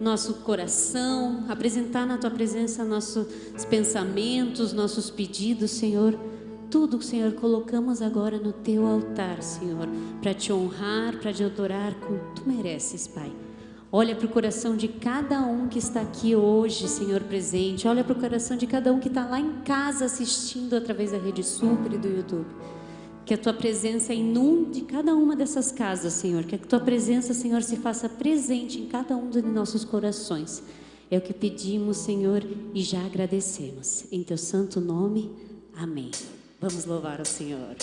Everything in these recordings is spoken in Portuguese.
nosso coração, apresentar na Tua presença nossos pensamentos, nossos pedidos, Senhor. Tudo, Senhor, colocamos agora no Teu altar, Senhor, para Te honrar, para Te adorar como Tu mereces, Pai. Olha para o coração de cada um que está aqui hoje, Senhor, presente. Olha para o coração de cada um que está lá em casa assistindo através da Rede Super e do YouTube. Que a Tua presença inunde cada uma dessas casas, Senhor. Que a Tua presença, Senhor, se faça presente em cada um dos nossos corações. É o que pedimos, Senhor, e já agradecemos. Em Teu santo nome, amém. Vamos louvar o Senhor.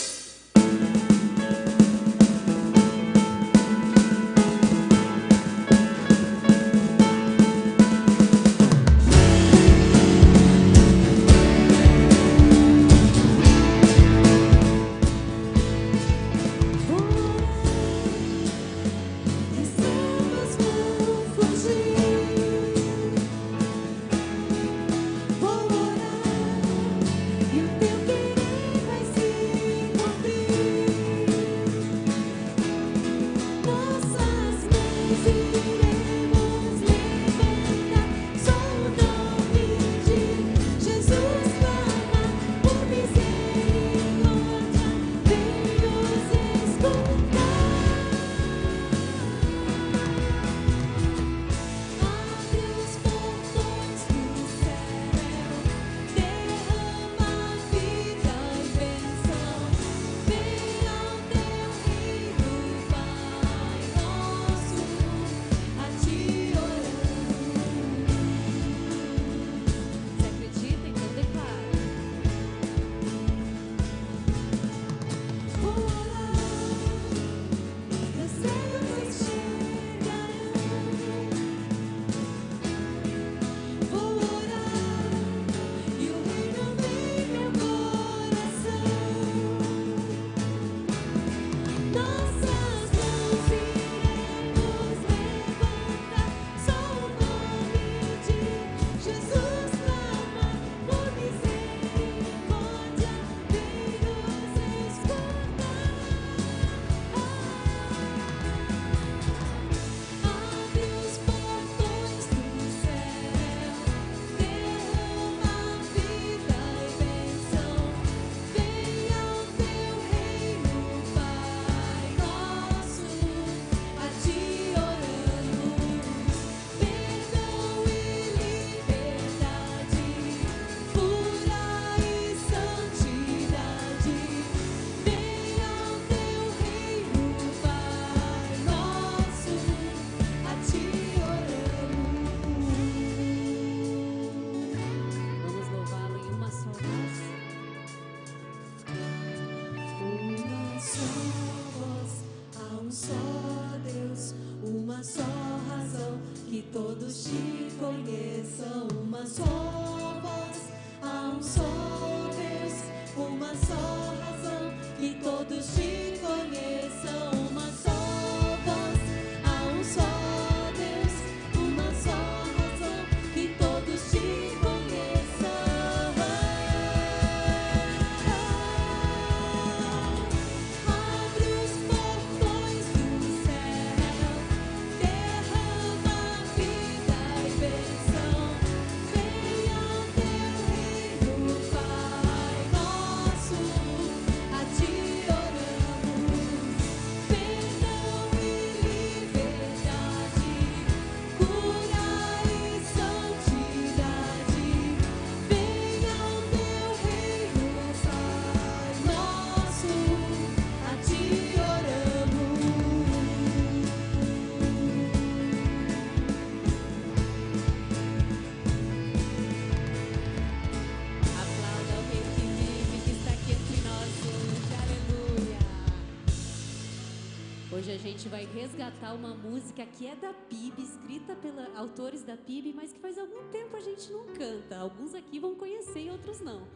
Hoje a gente vai resgatar uma música que é da PIB, escrita pelos autores da PIB, mas que faz algum tempo a gente não canta. Alguns aqui vão conhecer e outros não.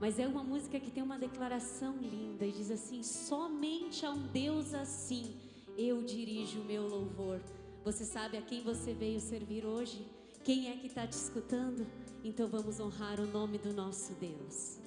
Mas é uma música que tem uma declaração linda e diz assim: somente a um Deus assim eu dirijo o meu louvor. Você sabe a quem você veio servir hoje? Quem é que está te escutando? Então vamos honrar o nome do nosso Deus.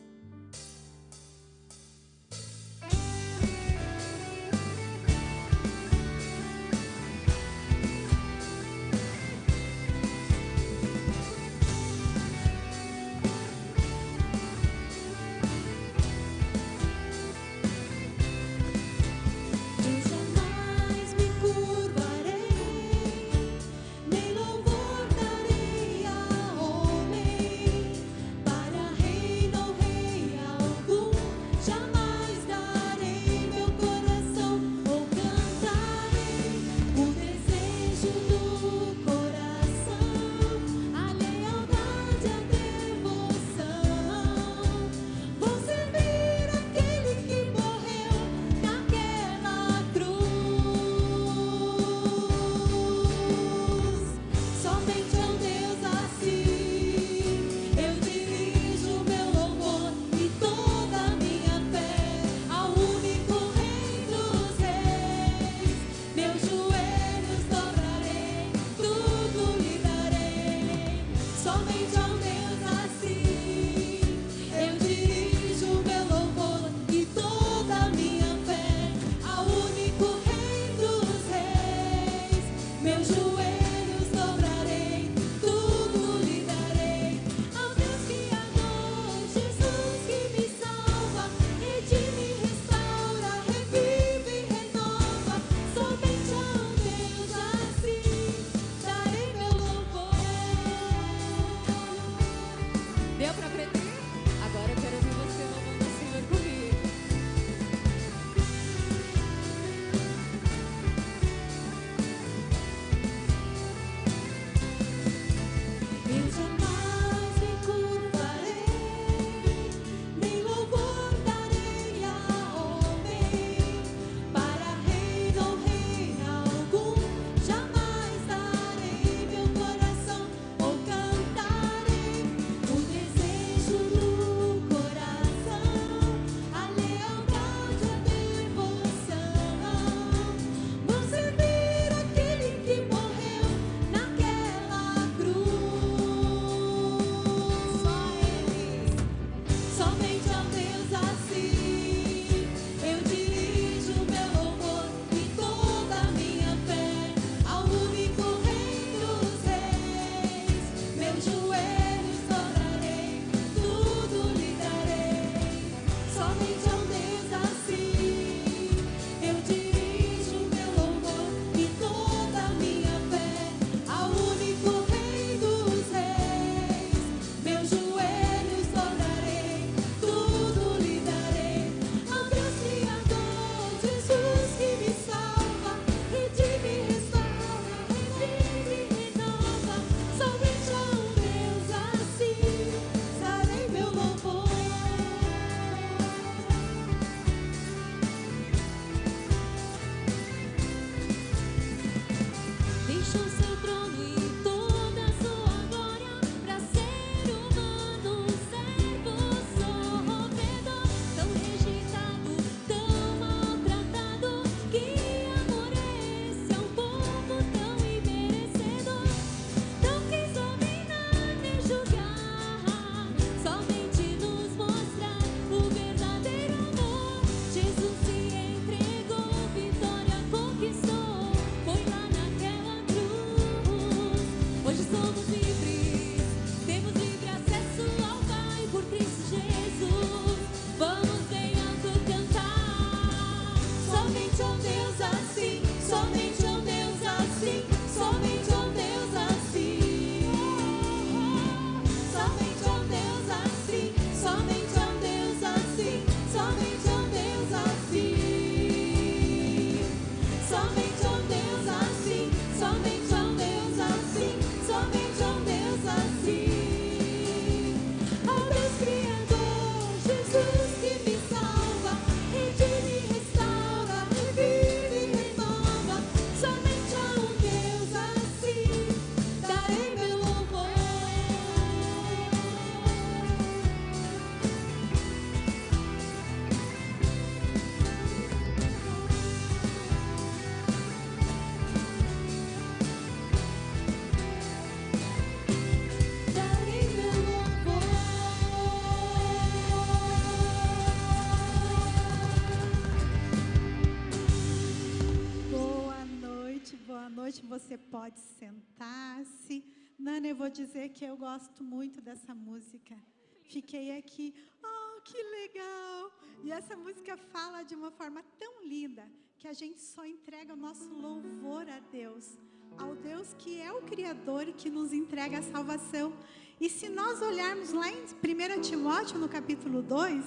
noite, você pode sentar-se. Nana, eu vou dizer que eu gosto muito dessa música. Fiquei aqui, oh, que legal! E essa música fala de uma forma tão linda que a gente só entrega o nosso louvor a Deus, ao Deus que é o Criador e que nos entrega a salvação. E se nós olharmos lá em 1 Timóteo, no capítulo 2,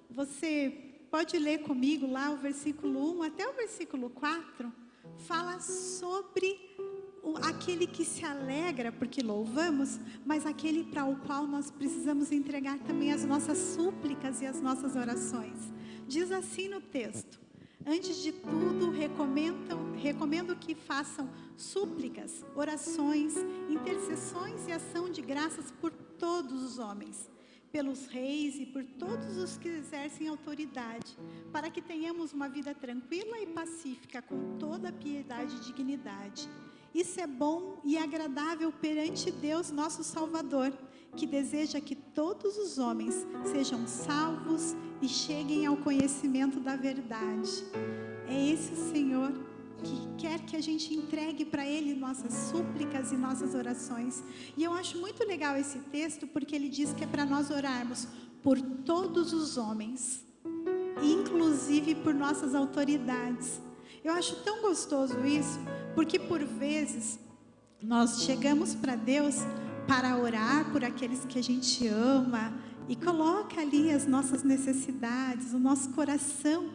você pode ler comigo lá o versículo 1 até o versículo 4, fala sobre aquele que se alegra porque louvamos, mas aquele para o qual nós precisamos entregar também as nossas súplicas e as nossas orações. Diz assim no texto: antes de tudo, recomendo que façam súplicas, orações, intercessões e ação de graças por todos os homens, pelos reis e por todos os que exercem autoridade, para que tenhamos uma vida tranquila e pacífica, com toda piedade e dignidade. Isso é bom e agradável perante Deus, nosso Salvador, que deseja que todos os homens sejam salvos e cheguem ao conhecimento da verdade. É esse o Senhor que quer que a gente entregue para Ele nossas súplicas e nossas orações. E eu acho muito legal esse texto, porque ele diz que é para nós orarmos por todos os homens, inclusive por nossas autoridades. Eu acho tão gostoso isso, porque por vezes nós chegamos para Deus para orar por aqueles que a gente ama e coloca ali as nossas necessidades, o nosso coração,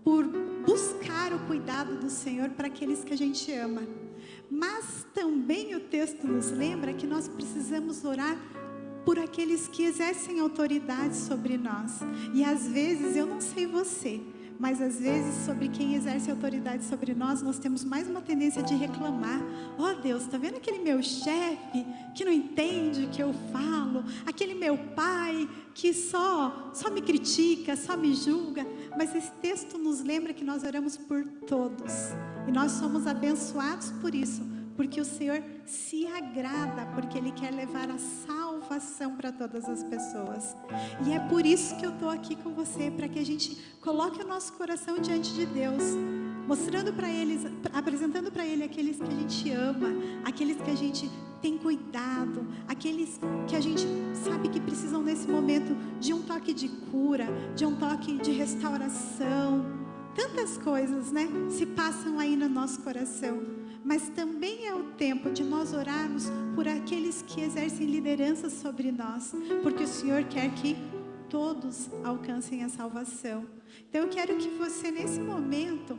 por buscar o cuidado do Senhor para aqueles que a gente ama. Mas também o texto nos lembra que nós precisamos orar por aqueles que exercem autoridade sobre nós. E às vezes, eu não sei você, mas às vezes sobre quem exerce autoridade sobre nós, nós temos mais uma tendência de reclamar. Oh Deus, está vendo aquele meu chefe que não entende o que eu falo? Aquele meu pai que só me critica, só me julga. Mas esse texto nos lembra que nós oramos por todos. E nós somos abençoados por isso, porque o Senhor se agrada, porque Ele quer levar a salvação para todas as pessoas. E é por isso que eu estou aqui com você, para que a gente coloque o nosso coração diante de Deus, mostrando para Ele, apresentando para Ele aqueles que a gente ama, aqueles que a gente tem cuidado, aqueles que a gente sabe que precisam nesse momento de um toque de cura, de um toque de restauração. Tantas coisas, né, se passam aí no nosso coração. Mas também é o tempo de nós orarmos por aqueles que exercem liderança sobre nós, porque o Senhor quer que todos alcancem a salvação. Então eu quero que você nesse momento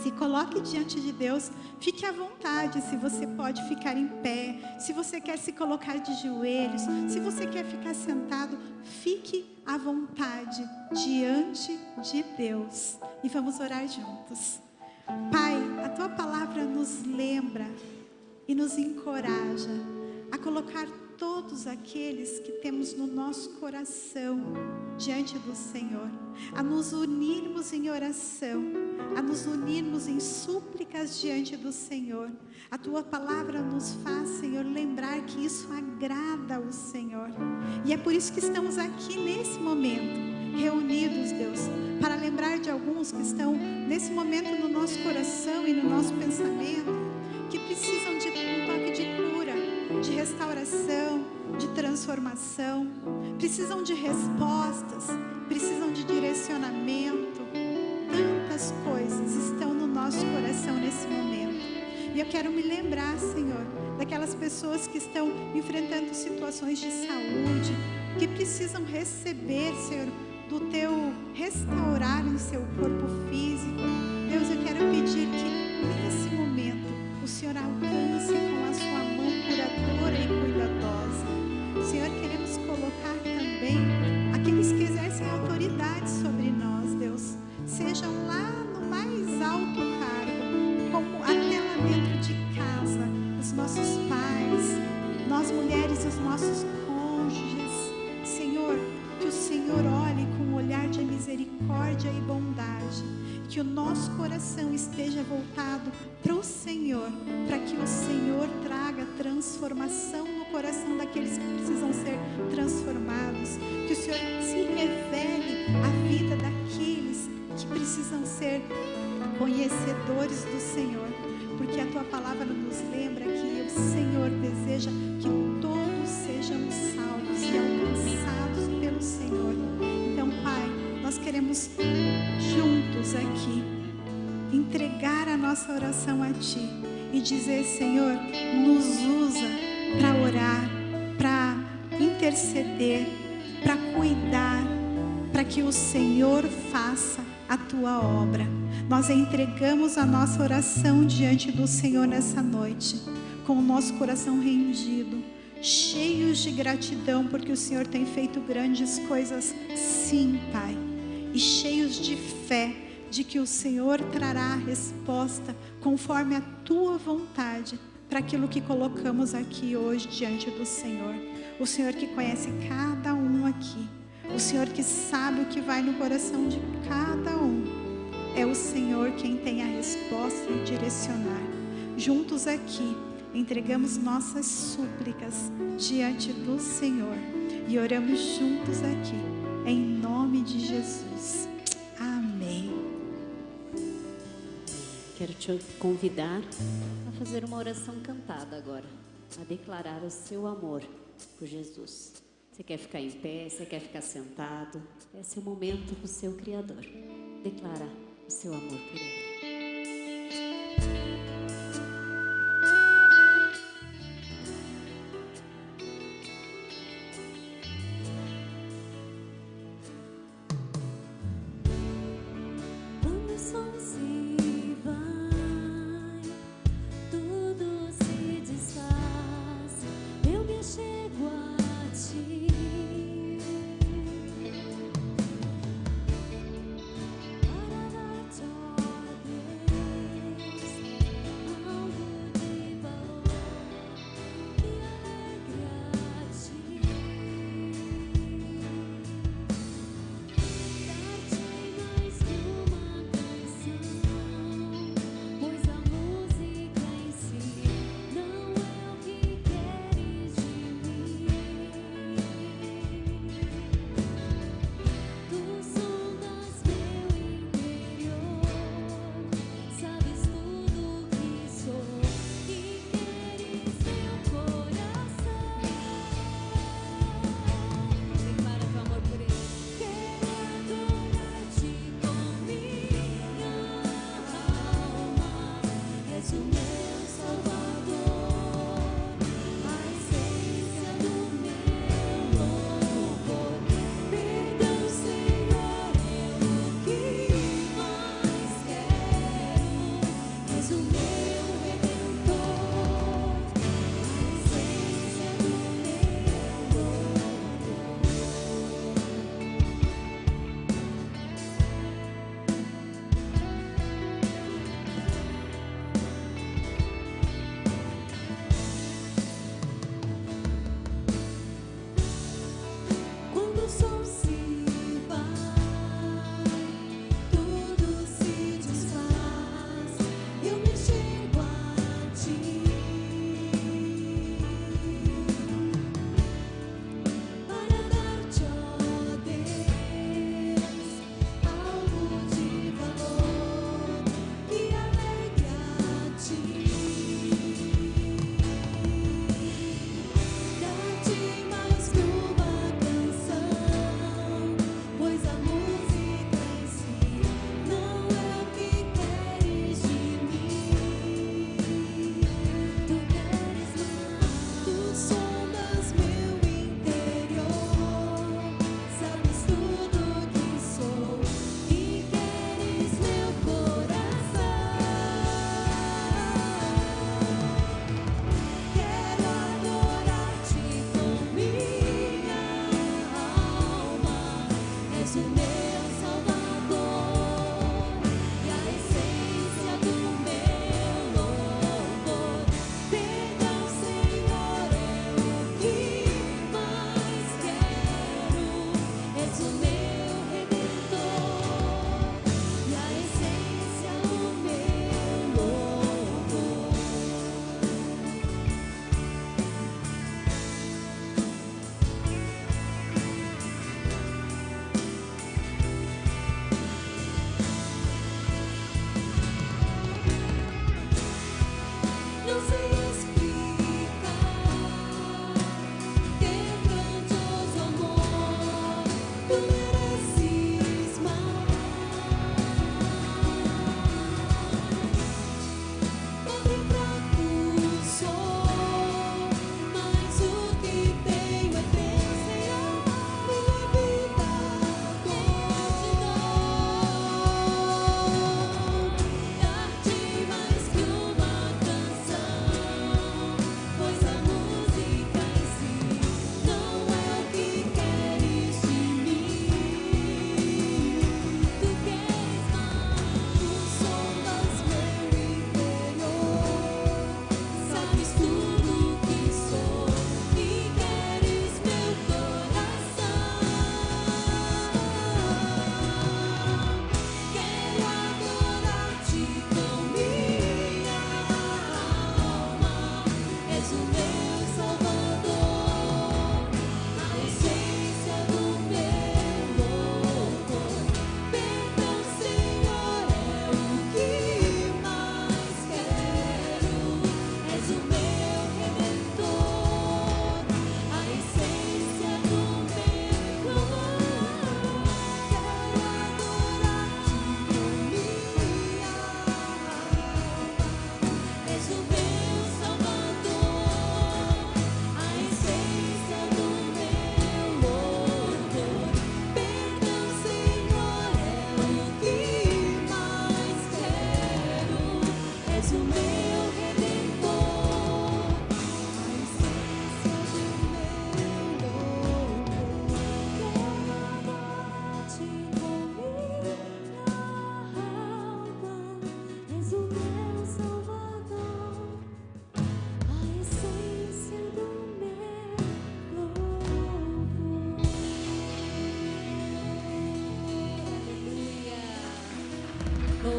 se coloque diante de Deus, fique à vontade, se você pode ficar em pé, se você quer se colocar de joelhos, se você quer ficar sentado, fique à vontade diante de Deus. E vamos orar juntos. Pai, a Tua palavra nos lembra e nos encoraja a colocar todos aqueles que temos no nosso coração diante do Senhor, a nos unirmos em oração, a nos unirmos em súplicas diante do Senhor. A Tua palavra nos faz, Senhor, lembrar que isso agrada ao Senhor. E é por isso que estamos aqui nesse momento, reunidos, Deus, para lembrar de alguns que estão nesse momento no nosso coração e no nosso pensamento, que precisam de um toque de cura, de restauração, de transformação, precisam de respostas, precisam de direcionamento. Tantas coisas estão no nosso coração nesse momento. E eu quero me lembrar, Senhor, daquelas pessoas que estão enfrentando situações de saúde, que precisam receber, Senhor, do Teu restaurar em seu corpo físico. Deus, eu quero pedir que nesse momento o Senhor alcance com a Sua mão curadora e cuidadosa. Senhor, queremos colocar também aqueles que exercem autoridade sobre nós, Deus, sejam lá no mais alto cargo, como até lá dentro de casa, os nossos pais, nós mulheres e os nossos cônjuges. Senhor, que o Senhor olhe com um olhar de misericórdia e bondade, que o nosso coração esteja voltado para o Senhor, para que o Senhor traga transformação no coração daqueles que precisam ser transformados, que o Senhor se revele a vida daqueles que precisam ser conhecedores do Senhor. porque a tua palavra nos lembra que o Senhor deseja que todos sejam salvos e alcançados pelo Senhor. Então, Pai, nós queremos juntos aqui entregar a nossa oração a Ti e dizer: Senhor, nos usa para orar, para interceder, para cuidar, para que o Senhor faça a Tua obra. Nós entregamos a nossa oração diante do Senhor nessa noite, com o nosso coração rendido, cheios de gratidão, porque o Senhor tem feito grandes coisas, sim, Pai, e cheios de fé, de que o Senhor trará a resposta conforme a Tua vontade, para aquilo que colocamos aqui hoje diante do Senhor. O Senhor que conhece cada um aqui, o Senhor que sabe o que vai no coração de cada um, é o Senhor quem tem a resposta e direcionar. Juntos aqui, entregamos nossas súplicas diante do Senhor e oramos juntos aqui, em nome de Jesus. Amém. Quero te convidar a fazer uma oração cantada agora, a declarar o seu amor por Jesus. Você quer ficar em pé, você quer ficar sentado? Esse é o momento para o seu Criador declarar o seu amor por Ele.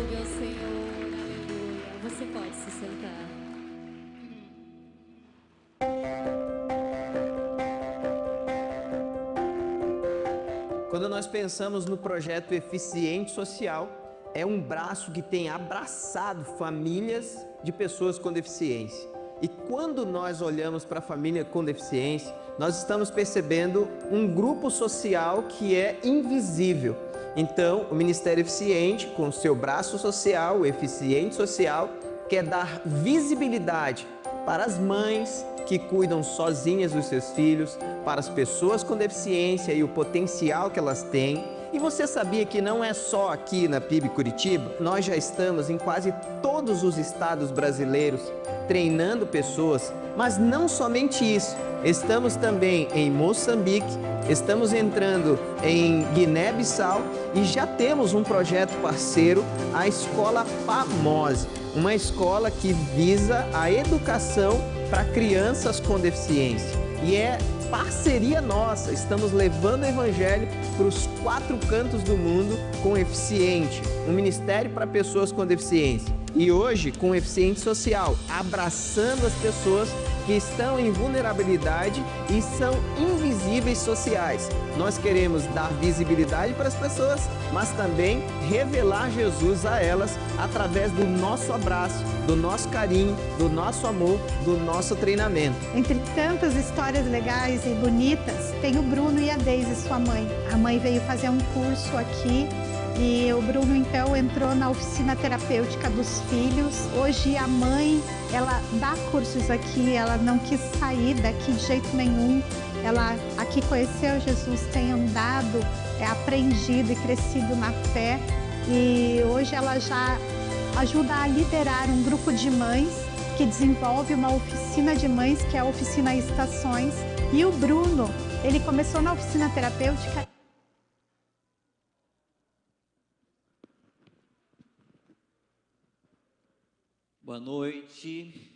aplaude ao Senhor, aleluia. Você pode se sentar. Quando nós pensamos no projeto Eficiente Social, é um braço que tem abraçado famílias de pessoas com deficiência. E quando nós olhamos para a família com deficiência, nós estamos percebendo um grupo social que é invisível. Então, o Ministério Eficiente, com o seu braço social, o Eficiente Social, quer dar visibilidade para as mães que cuidam sozinhas dos seus filhos, para as pessoas com deficiência e o potencial que elas têm. E você sabia que não é só aqui na PIB Curitiba? Nós já estamos em quase todos os estados brasileiros treinando pessoas, mas não somente isso. Estamos também em Moçambique, estamos entrando em Guiné-Bissau e já temos um projeto parceiro, a Escola PAMOSE, uma escola que visa a educação para crianças com deficiência. E é parceria nossa, estamos levando o Evangelho para os 4 cantos do mundo com Eficiente, um ministério para pessoas com deficiência. E hoje, com Eficiente Social, abraçando as pessoas que estão em vulnerabilidade e são invisíveis sociais. Nós queremos dar visibilidade para as pessoas, mas também revelar Jesus a elas através do nosso abraço, do nosso carinho, do nosso amor, do nosso treinamento. Entre tantas histórias legais e bonitas, tem o Bruno e a Deise, sua mãe. A mãe veio fazer um curso aqui e o Bruno então entrou na oficina terapêutica dos filhos. Hoje a mãe, ela dá cursos aqui, ela não quis sair daqui de jeito nenhum. Ela aqui conheceu Jesus, tem andado, aprendido e crescido na fé. E hoje ela já ajuda a liderar um grupo de mães que desenvolve uma oficina de mães, que é a Oficina Estações. E o Bruno, ele começou na oficina terapêutica. Boa noite.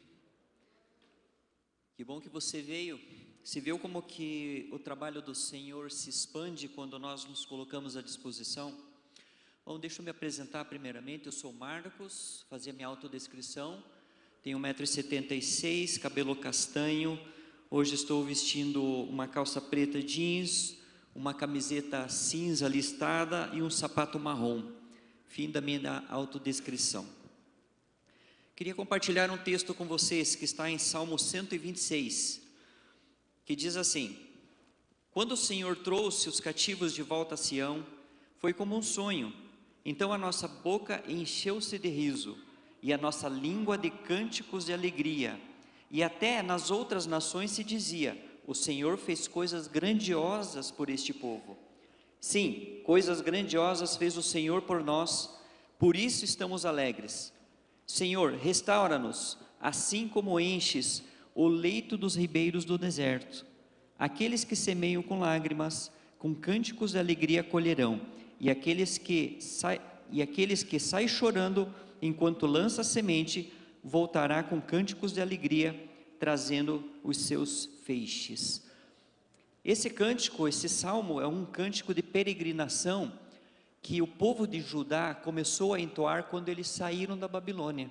Que bom que você veio. Se viu como que o trabalho do Senhor se expande quando nós nos colocamos à disposição? Bom, deixa eu me apresentar primeiramente. Eu sou Marcos, fazia minha autodescrição. Tenho 1,76 m, cabelo castanho. Hoje estou vestindo uma calça preta jeans, uma camiseta cinza listada e um sapato marrom. Fim da minha autodescrição. Queria compartilhar um texto com vocês que está em Salmo 126, que diz assim: quando o Senhor trouxe os cativos de volta a Sião, foi como um sonho. Então a nossa boca encheu-se de riso, e a nossa língua de cânticos de alegria. E até nas outras nações se dizia: o Senhor fez coisas grandiosas por este povo. Sim, coisas grandiosas fez o Senhor por nós, por isso estamos alegres. Senhor, restaura-nos, assim como enches o leito dos ribeiros do deserto. Aqueles que semeiam com lágrimas, com cânticos de alegria colherão, e aqueles que saem chorando enquanto lança a semente, voltará com cânticos de alegria, trazendo os seus feixes. Esse cântico, esse salmo, é um cântico de peregrinação que o povo de Judá começou a entoar quando eles saíram da Babilônia.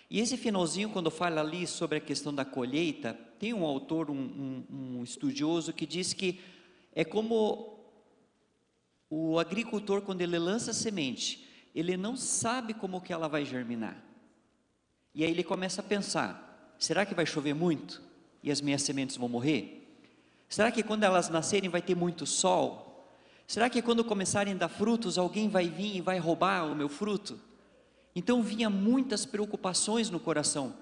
E esse finalzinho, quando fala ali sobre a questão da colheita, tem um autor, um estudioso, que diz que é como o agricultor, quando ele lança a semente, ele não sabe como que ela vai germinar. E aí ele começa a pensar: será que vai chover muito e as minhas sementes vão morrer? Será que quando elas nascerem vai ter muito sol? Será que quando começarem a dar frutos, alguém vai vir e vai roubar o meu fruto? Então vinha muitas preocupações no coração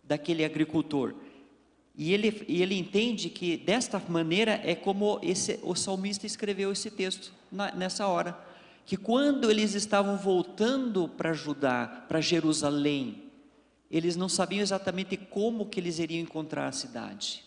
daquele agricultor. E ele entende que desta maneira é como o salmista escreveu esse texto nessa hora. Que quando eles estavam voltando para Judá, para Jerusalém, eles não sabiam exatamente como que eles iriam encontrar a cidade.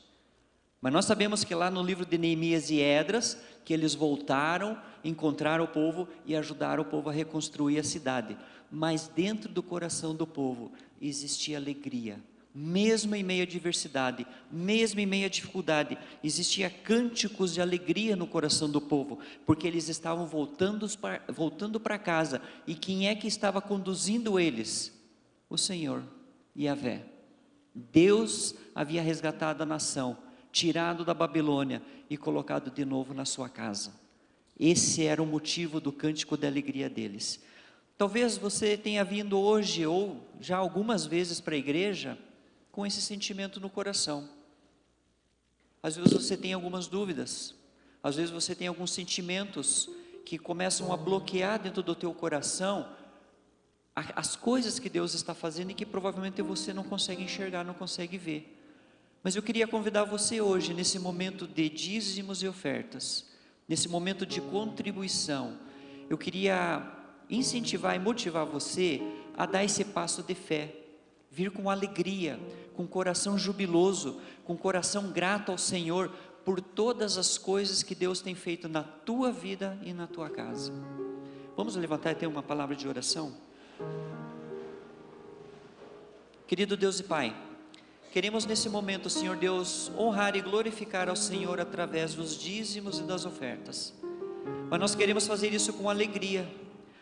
Mas nós sabemos que lá no livro de Neemias e Esdras, que eles voltaram, encontraram o povo e ajudaram o povo a reconstruir a cidade. Mas dentro do coração do povo existia alegria, mesmo em meio à adversidade, mesmo em meio à dificuldade, existia cânticos de alegria no coração do povo, porque eles estavam voltando para casa, e quem é que estava conduzindo eles? O Senhor, Yahvé. Deus havia resgatado a nação, tirado da Babilônia e colocado de novo na sua casa. Esse era o motivo do cântico de alegria deles. Talvez você tenha vindo hoje ou já algumas vezes para a igreja com esse sentimento no coração. Às vezes você tem algumas dúvidas, às vezes você tem alguns sentimentos que começam a bloquear dentro do teu coração as coisas que Deus está fazendo e que provavelmente você não consegue enxergar, não consegue ver. Mas eu queria convidar você hoje, nesse momento de dízimos e ofertas, nesse momento de contribuição, eu queria incentivar e motivar você a dar esse passo de fé, vir com alegria, com coração jubiloso, com coração grato ao Senhor por todas as coisas que Deus tem feito na tua vida e na tua casa. Vamos levantar e ter uma palavra de oração? Querido Deus e Pai, queremos nesse momento, Senhor Deus, honrar e glorificar ao Senhor através dos dízimos e das ofertas, mas nós queremos fazer isso com alegria,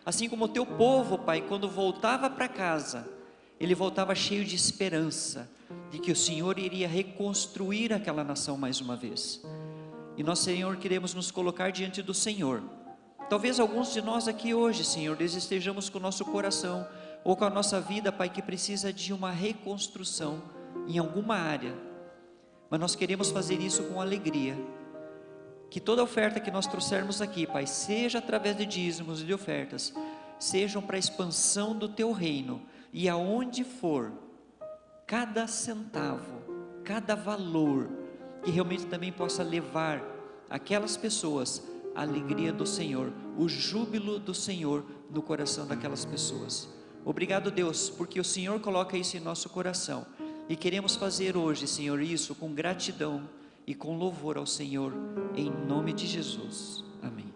assim como o teu povo, Pai, quando voltava para casa, ele voltava cheio de esperança, de que o Senhor iria reconstruir aquela nação mais uma vez. E nós, Senhor, queremos nos colocar diante do Senhor. Talvez alguns de nós aqui hoje, Senhor, estejamos com o nosso coração ou com a nossa vida, Pai, que precisa de uma reconstrução em alguma área, mas nós queremos fazer isso com alegria. Que toda oferta que nós trouxermos aqui, Pai, seja através de dízimos e de ofertas, sejam para a expansão do Teu reino, e aonde for, cada centavo, cada valor, que realmente também possa levar aquelas pessoas a alegria do Senhor, o júbilo do Senhor no coração daquelas pessoas. Obrigado, Deus, porque o Senhor coloca isso em nosso coração, e queremos fazer hoje, Senhor, isso com gratidão e com louvor ao Senhor, em nome de Jesus, amém.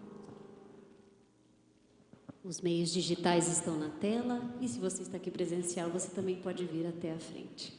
Os meios digitais estão na tela, e se você está aqui presencial, você também pode vir até a frente.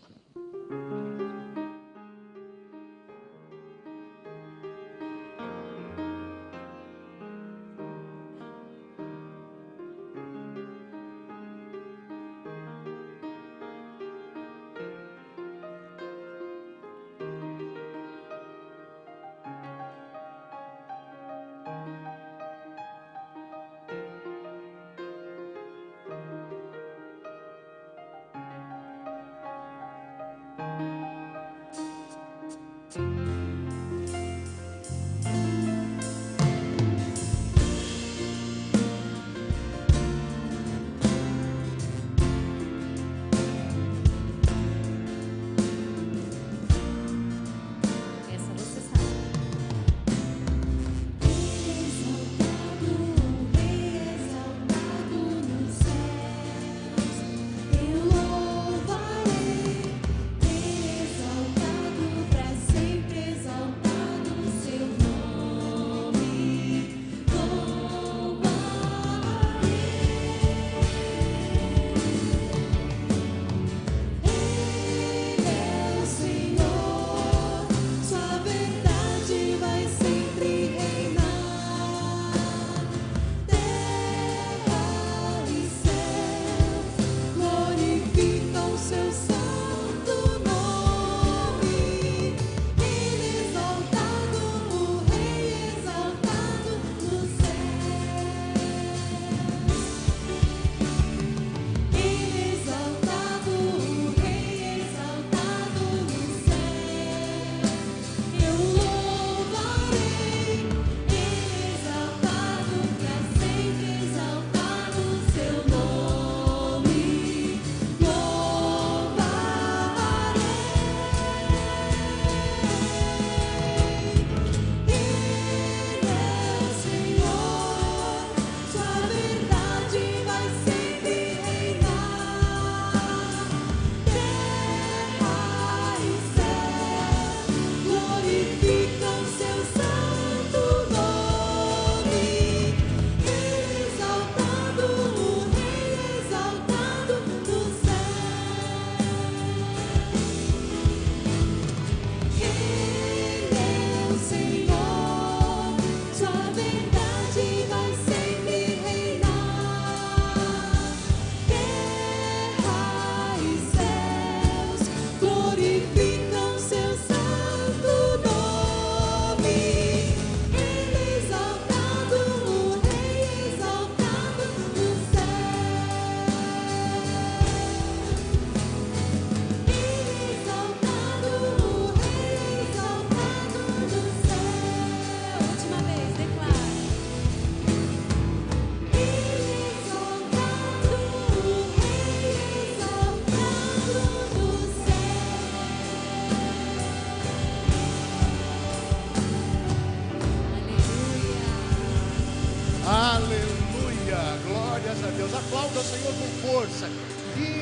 Deus. Aplauda o Senhor com força.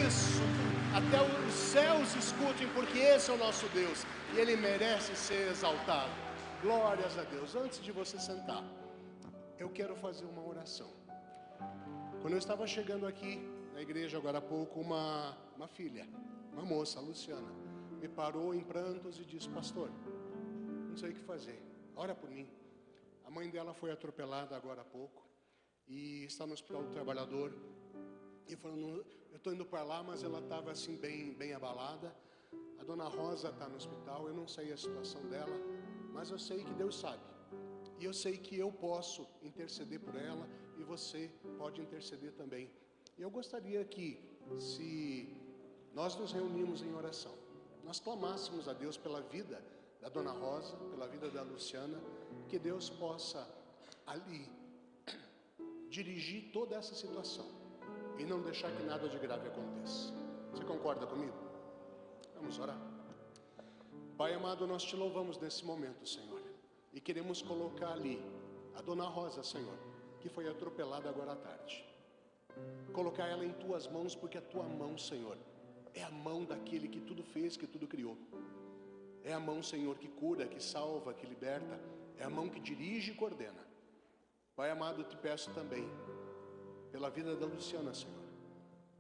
Isso. Até os céus escutem, porque esse é o nosso Deus. E Ele merece ser exaltado. Glórias a Deus. Antes de você sentar, eu quero fazer uma oração. Quando eu estava chegando aqui na igreja agora há pouco, uma filha, uma moça, a Luciana, me parou em prantos e disse: pastor, não sei o que fazer, ora por mim. A mãe dela foi atropelada agora há pouco e está no Hospital do Trabalhador. E falando, eu estou indo para lá, mas ela estava assim bem abalada. A dona Rosa está no hospital, eu não sei a situação dela, mas eu sei que Deus sabe. E eu sei que eu posso interceder por ela e você pode interceder também. E eu gostaria que, se nós nos reunimos em oração, nós clamássemos a Deus pela vida da dona Rosa, pela vida da Luciana, que Deus possa ali dirigir toda essa situação e não deixar que nada de grave aconteça. Você concorda comigo? Vamos orar. Pai amado, nós te louvamos nesse momento, Senhor, e queremos colocar ali a dona Rosa, Senhor, que foi atropelada agora à tarde. Colocar ela em tuas mãos, porque a tua mão, Senhor, é a mão daquele que tudo fez, que tudo criou. É a mão, Senhor, que cura, que salva, que liberta. É a mão que dirige e coordena. Pai amado, eu te peço também pela vida da Luciana, Senhor.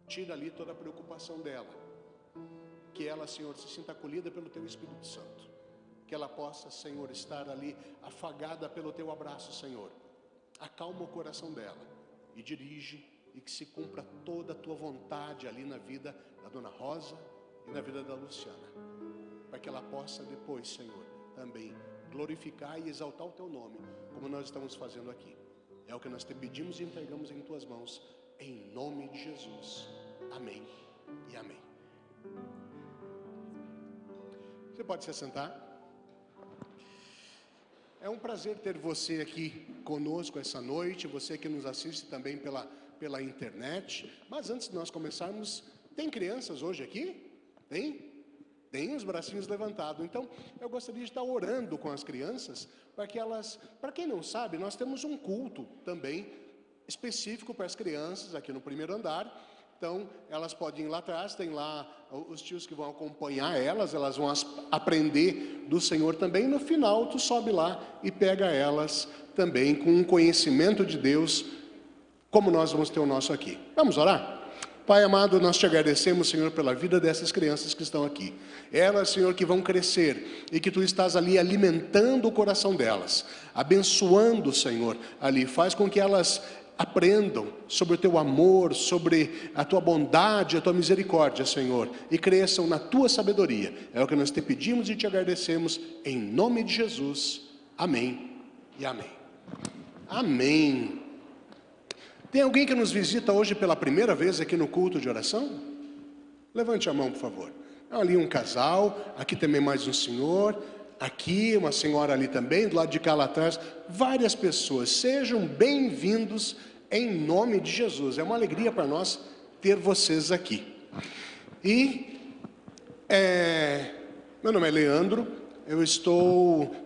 Tira ali toda a preocupação dela. Que ela, Senhor, se sinta acolhida pelo teu Espírito Santo. Que ela possa, Senhor, estar ali afagada pelo teu abraço, Senhor. Acalma o coração dela e dirige, e que se cumpra toda a tua vontade ali na vida da dona Rosa e na vida da Luciana, para que ela possa depois, Senhor, também glorificar e exaltar o teu nome, como nós estamos fazendo aqui. É o que nós te pedimos e entregamos em tuas mãos, em nome de Jesus. Amém e amém. Você pode se assentar. É um prazer ter você aqui conosco essa noite, você que nos assiste também pela internet. Mas antes de nós começarmos, tem crianças hoje aqui? Tem os bracinhos levantados. Então, eu gostaria de estar orando com as crianças, para que elas, para quem não sabe, nós temos um culto também específico para as crianças aqui no primeiro andar. Então, elas podem ir lá atrás, tem lá os tios que vão acompanhar elas vão aprender do Senhor também. No final, tu sobe lá e pega elas também com um conhecimento de Deus, como nós vamos ter o nosso aqui. Vamos orar? Pai amado, nós te agradecemos, Senhor, pela vida dessas crianças que estão aqui. Elas, Senhor, que vão crescer e que tu estás ali alimentando o coração delas, abençoando, Senhor, ali. Faz com que elas aprendam sobre o teu amor, sobre a tua bondade, a tua misericórdia, Senhor, e cresçam na tua sabedoria. É o que nós te pedimos e te agradecemos, em nome de Jesus. Amém e amém. Amém. Tem alguém que nos visita hoje pela primeira vez aqui no culto de oração? Levante a mão, por favor. Ali um casal, aqui também mais um senhor, aqui uma senhora ali também, do lado de cá lá atrás, várias pessoas. Sejam bem-vindos em nome de Jesus. É uma alegria para nós ter vocês aqui. E meu nome é Leandro, eu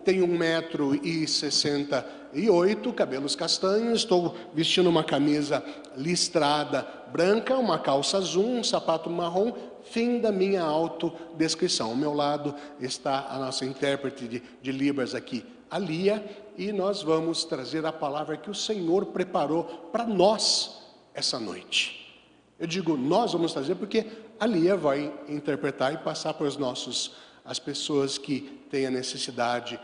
tenho 1,68 m, cabelos castanhos, estou vestindo uma camisa listrada branca, uma calça azul, um sapato marrom. Fim da minha autodescrição. Ao meu lado está a nossa intérprete de Libras aqui, a Lia, e nós vamos trazer a palavra que o Senhor preparou para nós essa noite. Eu digo nós vamos trazer porque a Lia vai interpretar e passar para as pessoas que têm a necessidade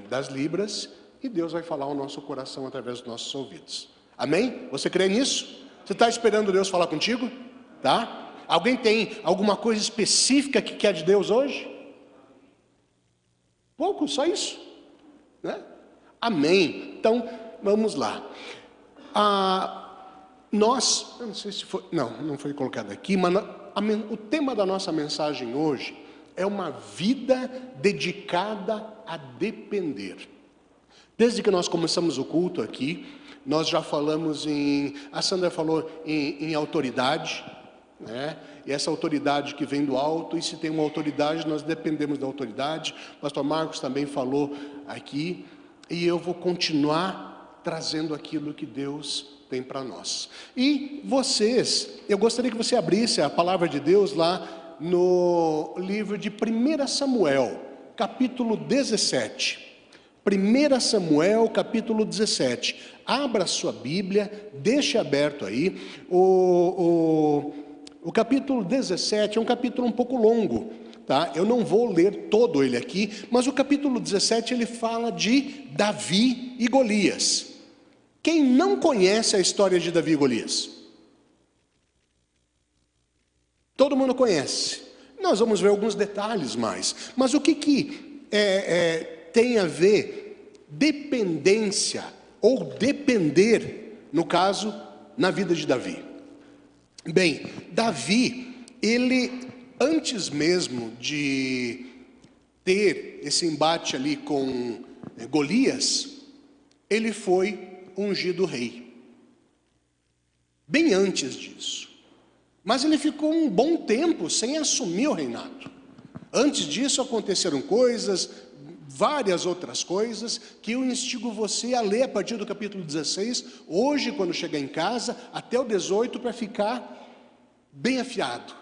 das Libras, e Deus vai falar ao nosso coração através dos nossos ouvidos. Amém? Você crê nisso? Você está esperando Deus falar contigo? Tá? Alguém tem alguma coisa específica que quer de Deus hoje? Pouco, só isso, né? Amém. Então, vamos lá. Eu não sei se foi, não foi colocado aqui, mas o tema da nossa mensagem hoje é uma vida dedicada a depender. Desde que nós começamos o culto aqui, nós já falamos a Sandra falou em autoridade, né? E essa autoridade que vem do alto, e se tem uma autoridade, nós dependemos da autoridade. O pastor Marcos também falou aqui, e eu vou continuar trazendo aquilo que Deus tem para nós. E vocês, eu gostaria que você abrisse a palavra de Deus lá no livro de 1 Samuel, capítulo 17. 1 Samuel, capítulo 17. Abra a sua Bíblia, deixe aberto aí. O capítulo 17 é um capítulo um pouco longo, tá? Eu não vou ler todo ele aqui, mas o capítulo 17 ele fala de Davi e Golias. Quem não conhece a história de Davi e Golias? Todo mundo conhece. Nós vamos ver alguns detalhes mais. Mas o que tem a ver dependência ou depender, no caso, na vida de Davi? Bem, Davi, ele, antes mesmo de ter esse embate ali com Golias, ele foi ungido rei. Bem antes disso. Mas ele ficou um bom tempo sem assumir o reinado. Antes disso aconteceram coisas, várias outras coisas, que eu instigo você a ler a partir do capítulo 16, hoje quando chegar em casa, até o 18, para ficar bem afiado.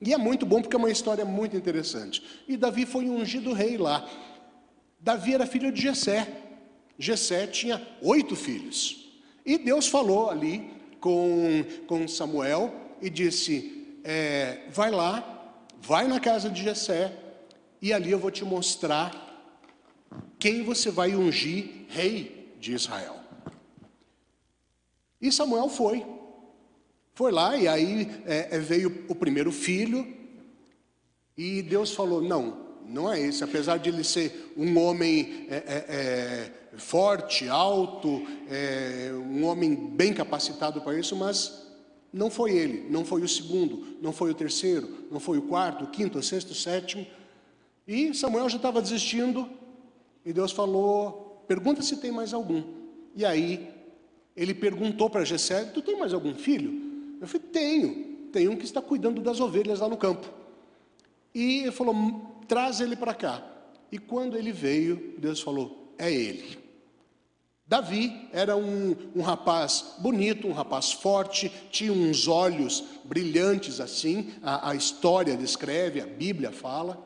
E é muito bom porque é uma história muito interessante. E Davi foi ungido rei lá. Davi era filho de Jessé. Jessé tinha 8 filhos. E Deus falou ali com Samuel e disse, vai lá, vai na casa de Jessé, e ali eu vou te mostrar quem você vai ungir rei de Israel. E Samuel foi lá, e aí veio o primeiro filho, e Deus falou, não é esse, apesar de ele ser um homem forte, alto, um homem bem capacitado para isso, mas não foi ele, não foi o segundo, não foi o terceiro, não foi o quarto, o quinto, o sexto, o sétimo. E Samuel já estava desistindo, e Deus falou, pergunta se tem mais algum. E aí, ele perguntou para Jessé, tu tem mais algum filho? Eu falei, tenho um que está cuidando das ovelhas lá no campo. E ele falou, traz ele para cá. E quando ele veio, Deus falou, é ele. Davi era um rapaz bonito, um rapaz forte, tinha uns olhos brilhantes assim, a história descreve, a Bíblia fala.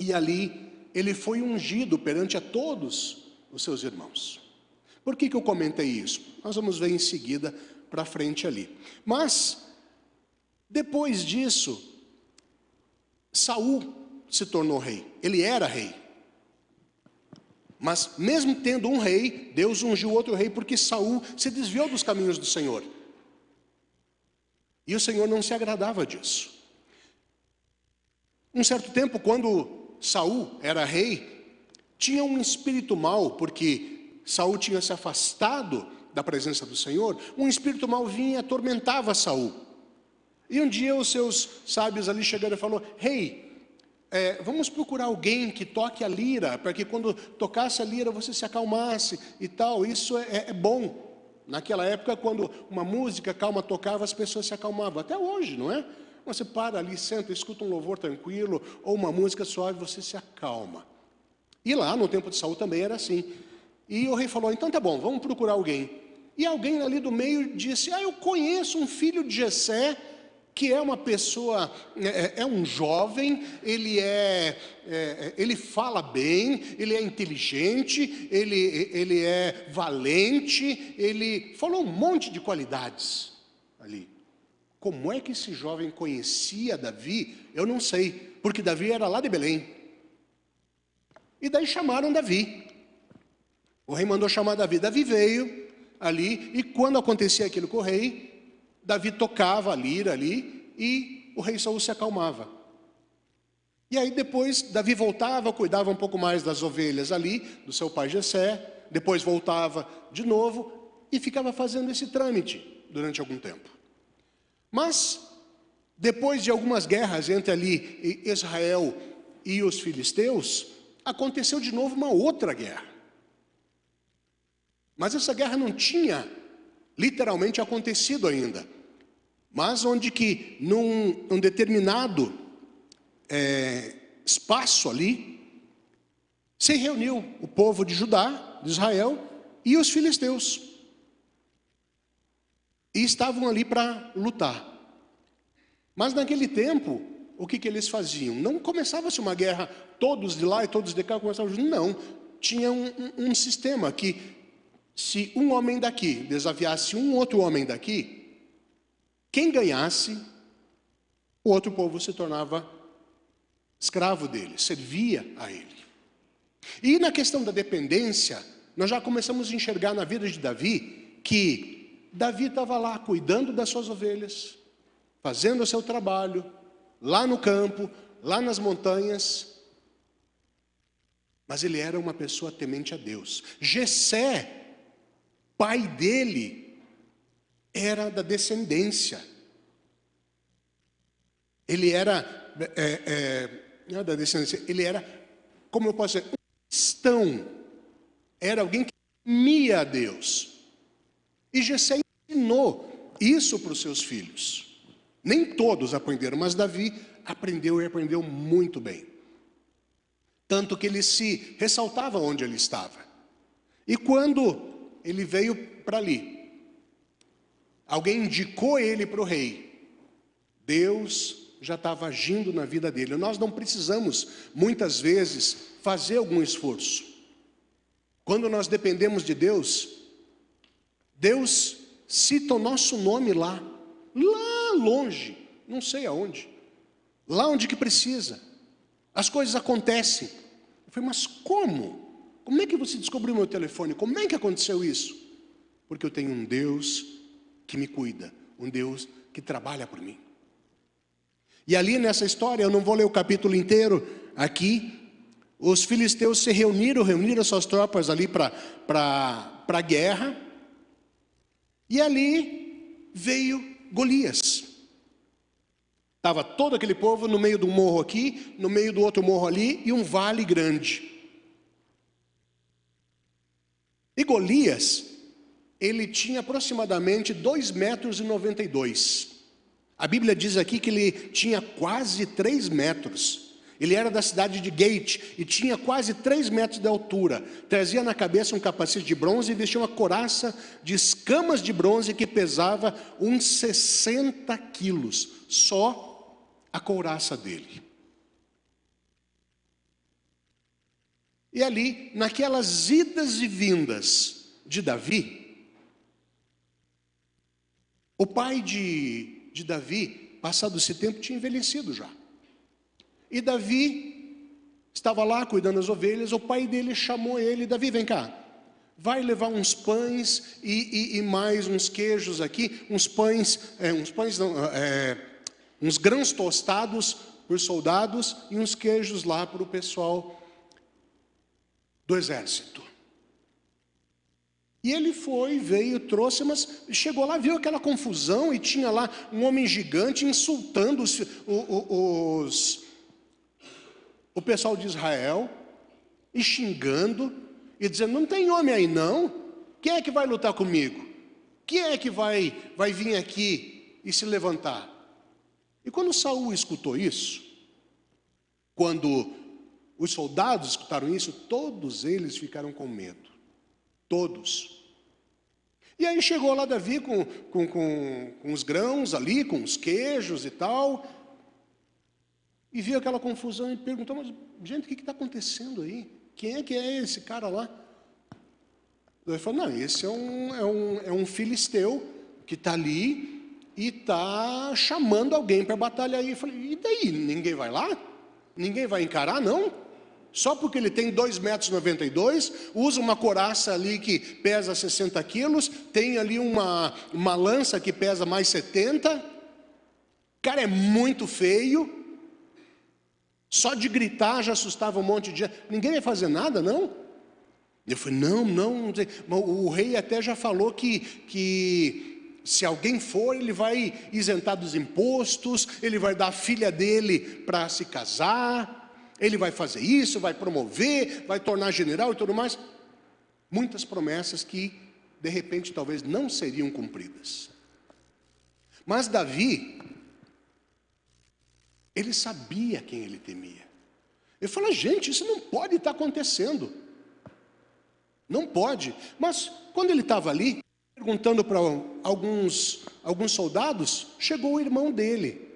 E ali ele foi ungido perante a todos os seus irmãos. Por que eu comentei isso? Nós vamos ver em seguida para frente ali. Mas, depois disso, Saul se tornou rei. Ele era rei. Mas, mesmo tendo um rei, Deus ungiu outro rei, porque Saul se desviou dos caminhos do Senhor. E o Senhor não se agradava disso. Um certo tempo, quando Saul era rei, tinha um espírito mau, porque Saul tinha se afastado da presença do Senhor, um espírito mau vinha e atormentava Saul. E um dia os seus sábios ali chegaram e falaram, rei, vamos procurar alguém que toque a lira, para que quando tocasse a lira você se acalmasse e tal, isso é bom. Naquela época, quando uma música calma tocava, as pessoas se acalmavam, até hoje, não é? Você para ali, senta, escuta um louvor tranquilo, ou uma música suave, você se acalma. E lá, no tempo de Saul também era assim. E o rei falou, então tá bom, vamos procurar alguém. E alguém ali do meio disse, eu conheço um filho de Jessé, que é uma pessoa, é um jovem, ele fala bem, ele é inteligente, ele é valente, ele falou um monte de qualidades ali. Como é que esse jovem conhecia Davi? Eu não sei, porque Davi era lá de Belém. E daí chamaram Davi. O rei mandou chamar Davi. Davi veio ali, e quando acontecia aquilo com o rei, Davi tocava a lira ali, e o rei Saul se acalmava. E aí depois, Davi voltava, cuidava um pouco mais das ovelhas ali, do seu pai Jessé, depois voltava de novo, e ficava fazendo esse trâmite durante algum tempo. Mas, depois de algumas guerras entre ali Israel e os filisteus, aconteceu de novo uma outra guerra. Mas essa guerra não tinha literalmente acontecido ainda. Mas onde que, num determinado espaço ali, se reuniu o povo de Judá, de Israel, e os filisteus. E estavam ali para lutar. Mas naquele tempo, o que eles faziam? Não começava-se uma guerra, todos de lá e todos de cá começavam juntos. Não, tinha um sistema que, se um homem daqui desafiasse um outro homem daqui, quem ganhasse, o outro povo se tornava escravo dele, servia a ele. E na questão da dependência, nós já começamos a enxergar na vida de Davi, que Davi estava lá cuidando das suas ovelhas, fazendo o seu trabalho, lá no campo, lá nas montanhas, mas ele era uma pessoa temente a Deus. Jessé, pai dele, era da descendência. Ele era, não era da descendência, ele era, como eu posso dizer, um cristão. Era alguém que temia a Deus. E Jessé ensinou isso para os seus filhos. Nem todos aprenderam, mas Davi aprendeu e aprendeu muito bem. Tanto que ele se ressaltava onde ele estava. E quando ele veio para ali, alguém indicou ele para o rei. Deus já estava agindo na vida dele. Nós não precisamos, muitas vezes, fazer algum esforço. Quando nós dependemos de Deus, Deus cita o nosso nome lá longe, não sei aonde, lá onde que precisa. As coisas acontecem. Eu falei, mas como? Como é que você descobriu meu telefone? Como é que aconteceu isso? Porque eu tenho um Deus que me cuida, um Deus que trabalha por mim. E ali nessa história, eu não vou ler o capítulo inteiro aqui, os filisteus se reuniram suas tropas ali para a guerra, e ali veio Golias. Estava todo aquele povo no meio do morro aqui, no meio do outro morro ali, e um vale grande. E Golias, ele tinha aproximadamente 2,92 metros. A Bíblia diz aqui que ele tinha quase 3 metros. Ele era da cidade de Gate e tinha quase 3 metros de altura. Trazia na cabeça um capacete de bronze e vestia uma couraça de escamas de bronze que pesava uns 60 quilos. Só a couraça dele. E ali, naquelas idas e vindas de Davi, o pai de Davi, passado esse tempo, tinha envelhecido já. E Davi estava lá cuidando das ovelhas, o pai dele chamou ele, Davi, vem cá, vai levar uns pães e mais uns queijos aqui, uns grãos tostados por soldados e uns queijos lá para o pessoal do exército. E ele foi, veio, trouxe, mas chegou lá, viu aquela confusão e tinha lá um homem gigante insultando o pessoal de Israel e xingando e dizendo, não tem homem aí não? Quem é que vai lutar comigo? Quem é que vai vir aqui e se levantar? E quando Saul escutou isso, quando os soldados escutaram isso, todos eles ficaram com medo. Todos. E aí chegou lá Davi com os grãos ali, com os queijos e tal, e viu aquela confusão e perguntou, mas gente, o que está acontecendo aí? Quem é que é esse cara lá? Ele falou, não, esse é um filisteu que está ali e está chamando alguém para batalhar aí. Eu falei, e daí? Ninguém vai lá? Ninguém vai encarar, não? Só porque ele tem 2,92 metros, usa uma couraça ali que pesa 60 quilos, tem ali uma lança que pesa mais 70, cara, é muito feio, só de gritar já assustava um monte de gente, ninguém vai fazer nada, não? Eu falei, não, o rei até já falou que se alguém for, ele vai isentar dos impostos, ele vai dar a filha dele para se casar, ele vai fazer isso, vai promover, vai tornar general e tudo mais. Muitas promessas que, de repente, talvez não seriam cumpridas. Mas Davi, ele sabia quem ele temia. Ele falou, gente, isso não pode estar acontecendo. Não pode. Mas quando ele estava ali, perguntando para alguns soldados, chegou o irmão dele.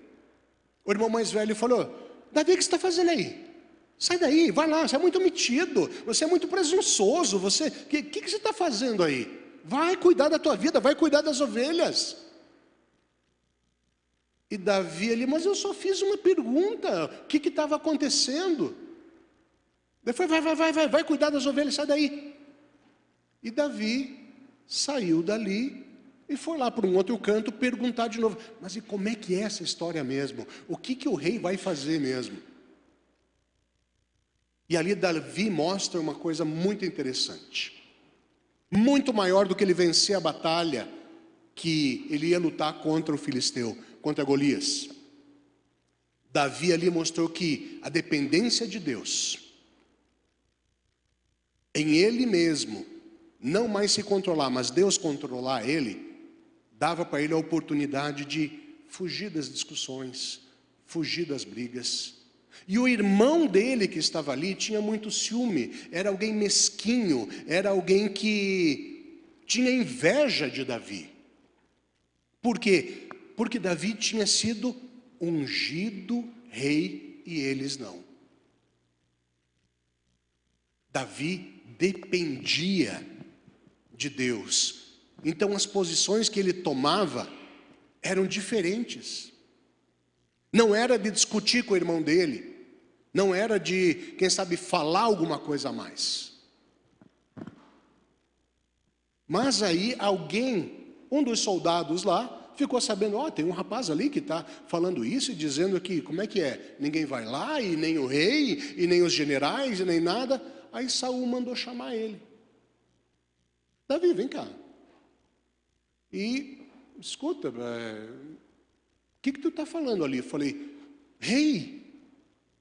O irmão mais velho falou: Davi, o que você está fazendo aí? Sai daí, vai lá, você é muito metido, você é muito presunçoso, o que você está fazendo aí? Vai cuidar da tua vida, vai cuidar das ovelhas. E Davi ali, mas eu só fiz uma pergunta, o que estava acontecendo? Depois vai cuidar das ovelhas, sai daí. E Davi saiu dali e foi lá para um outro canto perguntar de novo: mas e como é que é essa história mesmo? O que o rei vai fazer mesmo? E ali Davi mostra uma coisa muito interessante. Muito maior do que ele vencer a batalha que ele ia lutar contra o filisteu, contra Golias. Davi ali mostrou que a dependência de Deus, em ele mesmo, não mais se controlar, mas Deus controlar ele, dava para ele a oportunidade de fugir das discussões, fugir das brigas. E o irmão dele que estava ali tinha muito ciúme, era alguém mesquinho, era alguém que tinha inveja de Davi. Por quê? Porque Davi tinha sido ungido rei e eles não. Davi dependia de Deus. Então as posições que ele tomava eram diferentes. Não era de discutir com o irmão dele, não era de, quem sabe, falar alguma coisa a mais. Mas aí alguém, um dos soldados lá, ficou sabendo: tem um rapaz ali que está falando isso e dizendo que, como é que é? Ninguém vai lá, e nem o rei, e nem os generais, e nem nada. Aí Saul mandou chamar ele. Davi, vem cá. E, escuta, o que tu está falando ali? Eu falei: rei,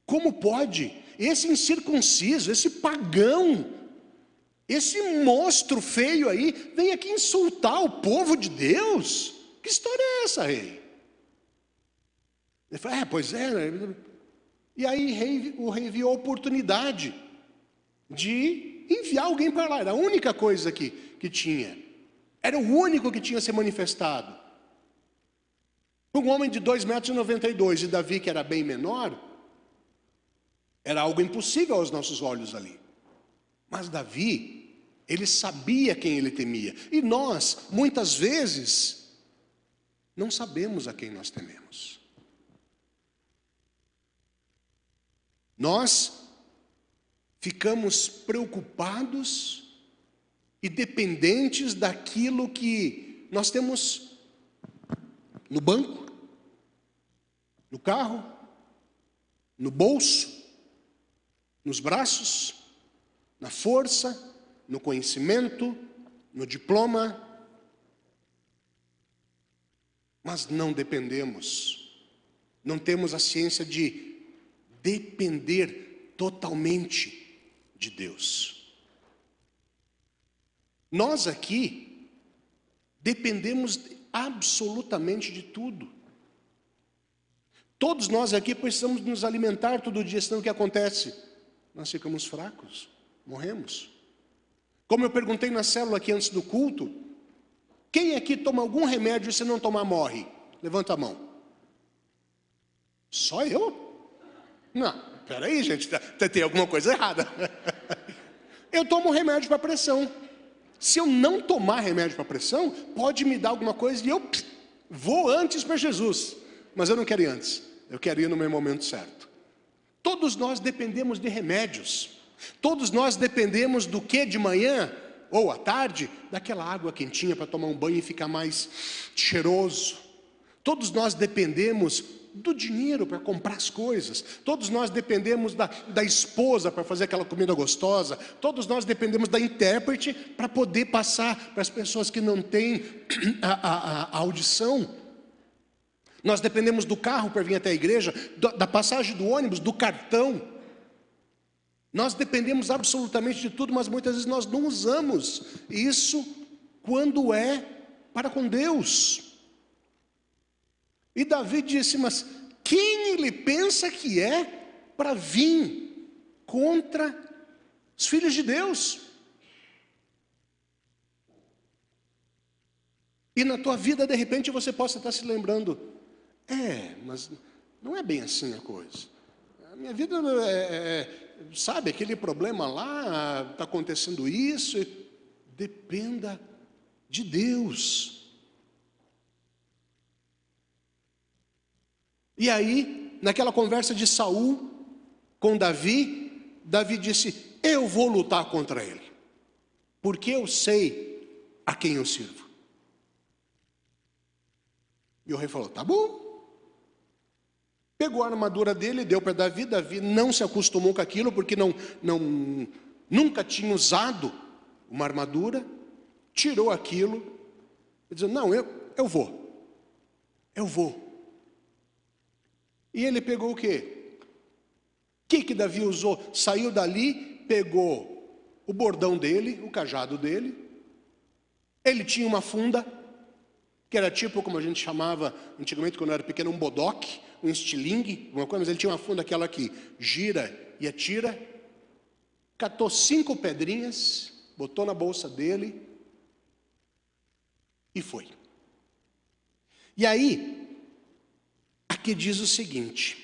como pode? Esse incircunciso, esse pagão, esse monstro feio aí, vem aqui insultar o povo de Deus? Que história é essa, rei? Ele falou: pois é, né? E aí o rei viu a oportunidade de enviar alguém para lá. Era a única coisa que tinha. Era o único que tinha se manifestado. Um homem de 2,92 metros e Davi, que era bem menor, era algo impossível aos nossos olhos ali. Mas Davi, ele sabia quem ele temia. E nós, muitas vezes, não sabemos a quem nós tememos. Nós ficamos preocupados e dependentes daquilo que nós temos no banco, no carro, no bolso, nos braços, na força, no conhecimento, no diploma. Mas não dependemos, não temos a ciência de depender totalmente de Deus. Nós aqui dependemos absolutamente de tudo. Todos nós aqui precisamos nos alimentar todo dia, senão o que acontece? Nós ficamos fracos, morremos. Como eu perguntei na célula aqui antes do culto, quem aqui toma algum remédio e se não tomar morre? Levanta a mão. Só eu? Não, peraí, gente, tem alguma coisa errada. Eu tomo remédio para pressão. Se eu não tomar remédio para pressão, pode me dar alguma coisa e eu vou antes para Jesus. Mas eu não quero ir antes, eu quero ir no meu momento certo. Todos nós dependemos de remédios. Todos nós dependemos do que de manhã ou à tarde? Daquela água quentinha para tomar um banho e ficar mais cheiroso. Todos nós dependemos do dinheiro para comprar as coisas. Todos nós dependemos da esposa para fazer aquela comida gostosa. Todos nós dependemos da intérprete para poder passar para as pessoas que não têm a audição. Nós dependemos do carro para vir até a igreja, da passagem do ônibus, do cartão. Nós dependemos absolutamente de tudo, mas muitas vezes nós não usamos isso quando é para com Deus. E Davi disse: mas quem ele pensa que é para vir contra os filhos de Deus? E na tua vida, de repente, você possa estar se lembrando, mas não é bem assim a coisa. A minha vida, sabe, aquele problema lá, está acontecendo isso. Dependa de Deus. E aí, naquela conversa de Saul com Davi, Davi disse, eu vou lutar contra ele, porque eu sei a quem eu sirvo. E o rei falou, tá bom. Pegou a armadura dele, deu para Davi. Davi não se acostumou com aquilo, porque nunca tinha usado uma armadura. Tirou aquilo e disse, não, eu vou. Eu vou. E ele pegou o quê? O que Davi usou? Saiu dali, pegou o bordão dele, o cajado dele. Ele tinha uma funda, que era tipo, como a gente chamava antigamente quando eu era pequeno, um bodoque, um estilingue, uma coisa, mas ele tinha uma funda aquela que gira e atira. Catou 5 pedrinhas, botou na bolsa dele e foi. E aí, aqui diz o seguinte,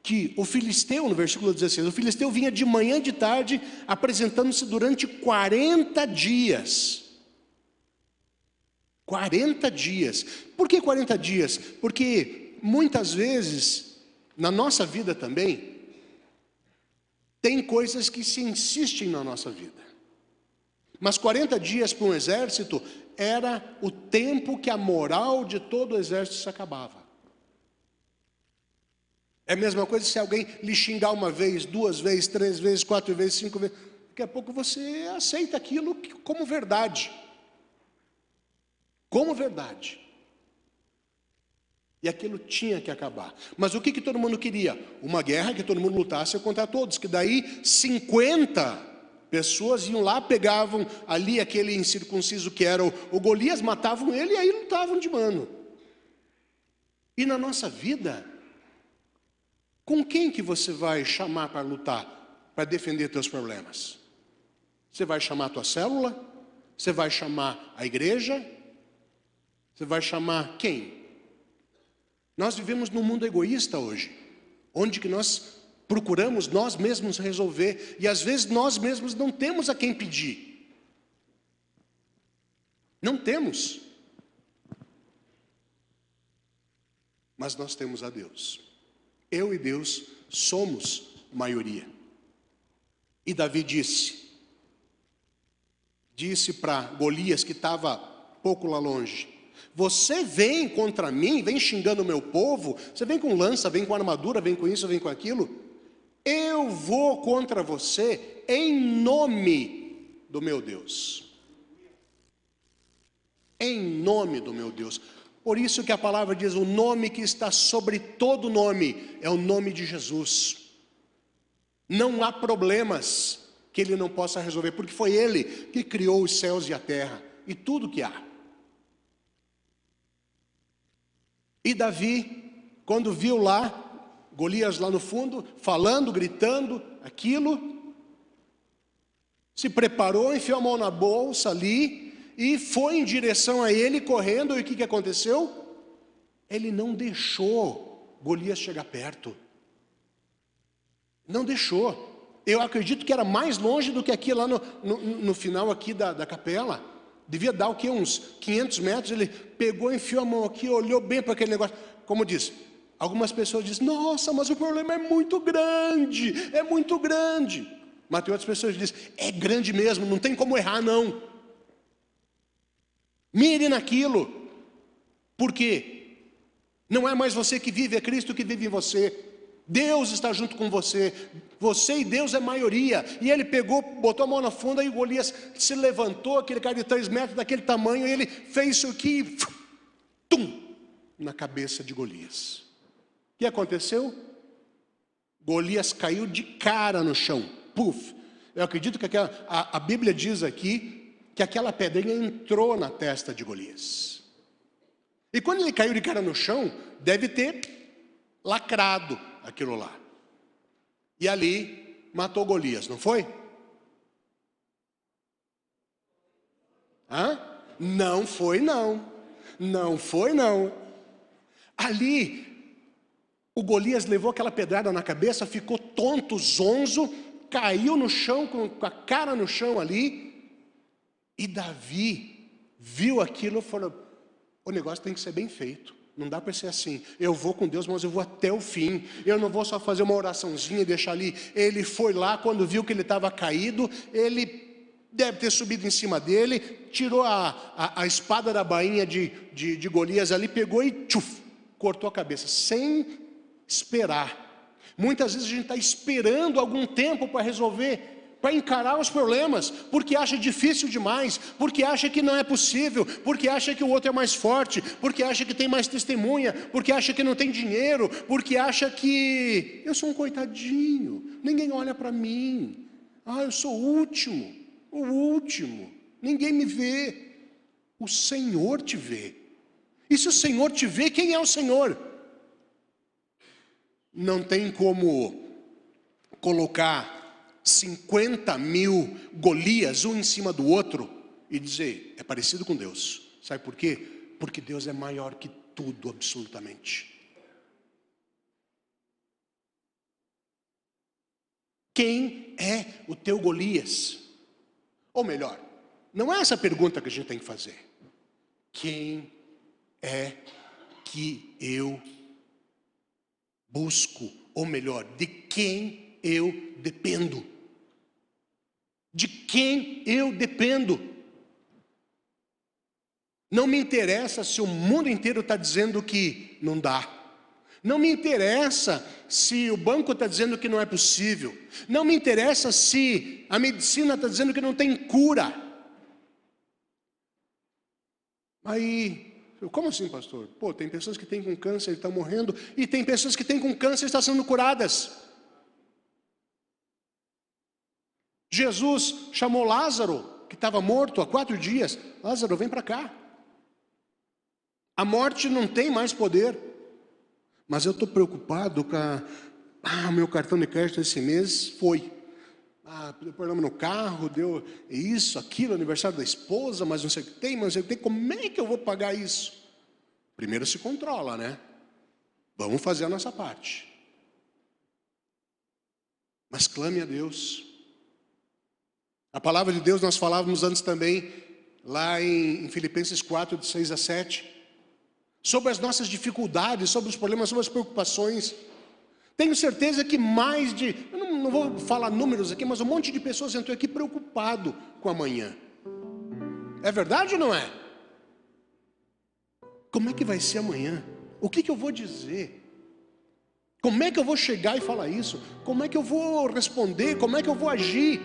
que o filisteu, no versículo 16, o filisteu vinha de manhã e de tarde, apresentando-se durante 40 dias. 40 dias. Por que 40 dias? Porque muitas vezes, na nossa vida também, tem coisas que se insistem na nossa vida. Mas 40 dias para um exército era o tempo que a moral de todo o exército se acabava. É a mesma coisa se alguém lhe xingar uma vez, 2 vezes, 3 vezes, 4 vezes, 5 vezes. Daqui a pouco você aceita aquilo como verdade. Como verdade. E aquilo tinha que acabar. Mas o que todo mundo queria? Uma guerra que todo mundo lutasse contra todos. Que daí 50 pessoas iam lá, pegavam ali aquele incircunciso que era o Golias, matavam ele e aí lutavam de mano. E na nossa vida, com quem que você vai chamar para lutar, para defender teus problemas? Você vai chamar a tua célula? Você vai chamar a igreja? Você vai chamar quem? Nós vivemos num mundo egoísta hoje, onde que nós procuramos nós mesmos resolver, e às vezes nós mesmos não temos a quem pedir. Não temos. Mas nós temos a Deus. Eu e Deus somos maioria. E Davi disse para Golias, que estava pouco lá longe, você vem contra mim, vem xingando o meu povo, você vem com lança, vem com armadura, vem com isso, vem com aquilo. Eu vou contra você em nome do meu Deus. Em nome do meu Deus. Por isso que a palavra diz, o nome que está sobre todo nome é o nome de Jesus. Não há problemas que Ele não possa resolver, porque foi Ele que criou os céus e a terra, e tudo que há. E Davi, quando viu lá, Golias lá no fundo, falando, gritando, aquilo, se preparou, enfiou a mão na bolsa ali, e foi em direção a ele, correndo, e o que aconteceu? Ele não deixou Golias chegar perto. Não deixou. Eu acredito que era mais longe do que aqui, lá no final aqui da capela. Devia dar o quê? Uns 500 metros. Ele pegou, enfiou a mão aqui, olhou bem para aquele negócio. Como diz, algumas pessoas dizem, nossa, mas o problema é muito grande. É muito grande. Mas tem outras pessoas que dizem, é grande mesmo, não tem como errar não. Mire naquilo. Por quê? Não é mais você que vive, é Cristo que vive em você. Deus está junto com você. Você e Deus é maioria. E ele pegou, botou a mão na funda e o Golias se levantou, aquele cara de 3 metros, daquele tamanho, e ele fez isso aqui, tum, na cabeça de Golias. O que aconteceu? Golias caiu de cara no chão. Puf. Eu acredito que a Bíblia diz aqui que aquela pedrinha entrou na testa de Golias. E quando ele caiu de cara no chão, deve ter lacrado aquilo lá. E ali matou Golias, não foi? Não foi não. Não foi, não. Ali, o Golias levou aquela pedrada na cabeça, ficou tonto, zonzo, caiu no chão, com a cara no chão ali. E Davi viu aquilo e falou: o negócio tem que ser bem feito. Não dá para ser assim, eu vou com Deus, mas eu vou até o fim. Eu não vou só fazer uma oraçãozinha e deixar ali. Ele foi lá, quando viu que ele estava caído, ele deve ter subido em cima dele, tirou a espada da bainha de Golias ali, pegou e tchuf, cortou a cabeça, sem esperar. Muitas vezes a gente está esperando algum tempo para resolver, para encarar os problemas, porque acha difícil demais, porque acha que não é possível, porque acha que o outro é mais forte, porque acha que tem mais testemunha, porque acha que não tem dinheiro, porque acha que eu sou um coitadinho, ninguém olha para mim, eu sou o último, ninguém me vê. O Senhor te vê. E se o Senhor te vê, quem é o Senhor? Não tem como colocar 50.000 Golias, um em cima do outro, e dizer, é parecido com Deus. Sabe por quê? Porque Deus é maior que tudo, absolutamente. Quem é o teu Golias? Ou melhor, não é essa a pergunta que a gente tem que fazer. Quem é que eu busco? Ou melhor, de quem eu dependo? De quem eu dependo? Não me interessa se o mundo inteiro está dizendo que não dá. Não me interessa se o banco está dizendo que não é possível. Não me interessa se a medicina está dizendo que não tem cura. Aí, como assim, pastor? Tem pessoas que têm com câncer e estão morrendo, e tem pessoas que têm com câncer e estão sendo curadas. Jesus chamou Lázaro, que estava morto há 4 dias. Lázaro, vem para cá. A morte não tem mais poder. Mas eu estou preocupado com meu cartão de crédito esse mês foi. Deu problema no carro, deu isso, aquilo, aniversário da esposa, mas não sei o que tem, mas não sei o que tem. Como é que eu vou pagar isso? Primeiro se controla, né? Vamos fazer a nossa parte. Mas clame a Deus. A palavra de Deus nós falávamos antes também, lá em Filipenses 4, de 6 a 7. Sobre as nossas dificuldades, sobre os problemas, sobre as preocupações. Tenho certeza que eu não vou falar números aqui, mas um monte de pessoas entrou aqui preocupado com amanhã. É verdade ou não é? Como é que vai ser amanhã? O que eu vou dizer? Como é que eu vou chegar e falar isso? Como é que eu vou responder? Como é que eu vou agir?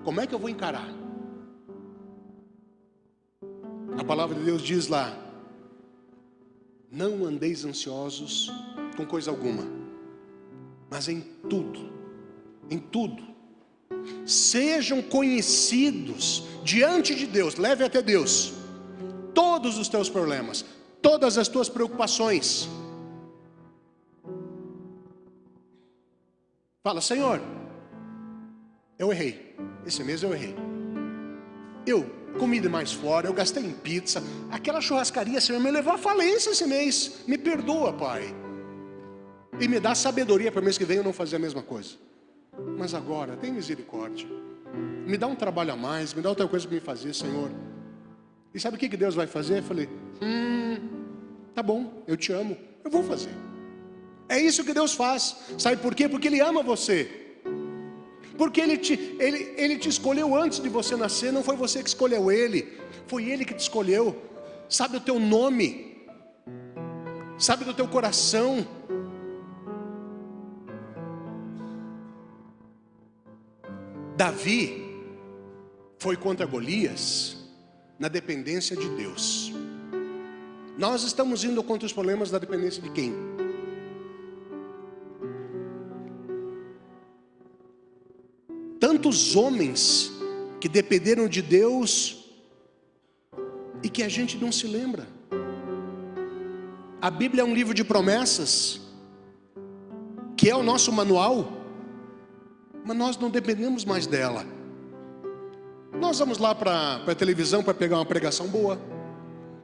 Como é que eu vou encarar? A palavra de Deus diz lá: não andeis ansiosos com coisa alguma, mas em tudo, sejam conhecidos diante de Deus, leve até Deus todos os teus problemas, todas as tuas preocupações. Fala: Senhor, eu errei, esse mês eu errei, eu comi demais fora, eu gastei em pizza, aquela churrascaria, Senhor, me levou à falência esse mês, me perdoa, Pai, e me dá sabedoria para o mês que vem eu não fazer a mesma coisa. Mas agora, tem misericórdia, me dá um trabalho a mais, me dá outra coisa para me fazer, Senhor. E sabe o que Deus vai fazer? Eu falei: tá bom, eu te amo, eu vou fazer. É isso que Deus faz. Sabe por quê? Porque Ele ama você. Porque Ele te escolheu antes de você nascer. Não foi você que escolheu Ele, foi Ele que te escolheu. Sabe o teu nome, sabe do teu coração. Davi foi contra Golias na dependência de Deus. Nós estamos indo contra os problemas da dependência de quem? Tantos homens que dependeram de Deus e que a gente não se lembra. A Bíblia é um livro de promessas, que é o nosso manual, mas nós não dependemos mais dela. Nós vamos lá para a televisão para pegar uma pregação boa.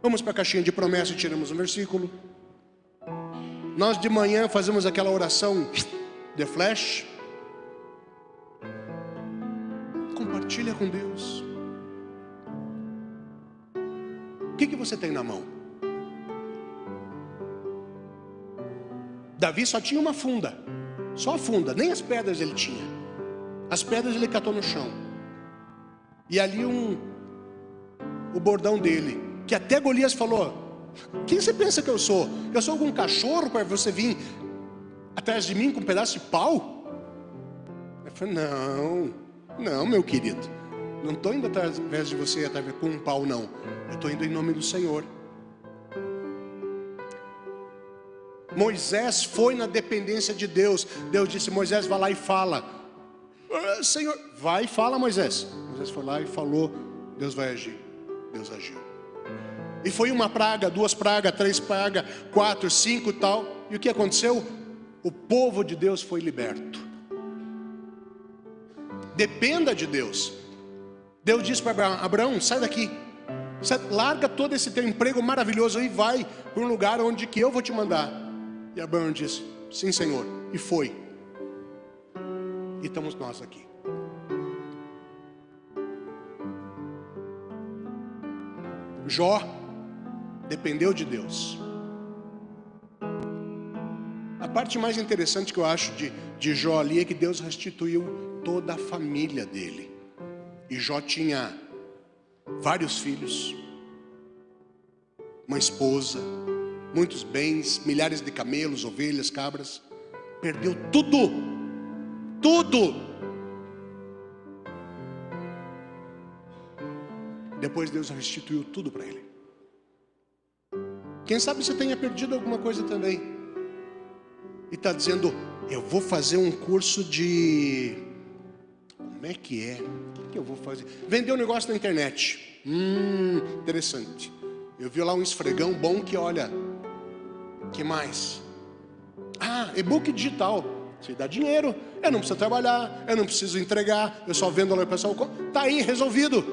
Vamos para a caixinha de promessa e tiramos um versículo. Nós de manhã fazemos aquela oração de flash. Compartilha com Deus. O que você tem na mão? Davi só tinha uma funda. Só a funda, nem as pedras ele tinha. As pedras ele catou no chão. E ali o bordão dele, que até Golias falou: quem você pensa que eu sou? Eu sou algum cachorro para você vir atrás de mim com um pedaço de pau? Eu falei: não, meu querido, não estou indo atrás de você com um pau, não. Eu estou indo em nome do Senhor. Moisés foi na dependência de Deus. Deus disse: Moisés, vai lá e fala. Senhor, vai e fala, Moisés. Moisés foi lá e falou. Deus vai agir. Deus agiu. E foi uma praga, 2 pragas, 3 pragas, 4, 5 e tal. E o que aconteceu? O povo de Deus foi liberto. Dependa de Deus. Deus disse para Abraão: sai daqui, larga todo esse teu emprego maravilhoso e vai para um lugar onde que eu vou te mandar. E Abraão disse: sim, Senhor. E foi. E estamos nós aqui. Jó dependeu de Deus. A parte mais interessante que eu acho de Jó ali é que Deus restituiu toda a família dele. E Jó tinha vários filhos, uma esposa, muitos bens, milhares de camelos, ovelhas, cabras. Perdeu tudo. Depois Deus restituiu tudo para ele. Quem sabe você tenha perdido alguma coisa também e está dizendo: eu vou fazer um curso de... Como é que é? O que eu vou fazer? Vender um negócio na internet. Interessante. Eu vi lá um esfregão bom que, olha... que mais? E-book digital. Você dá dinheiro, eu não preciso trabalhar, eu não preciso entregar, eu só vendo lá o pessoal. Está aí, resolvido.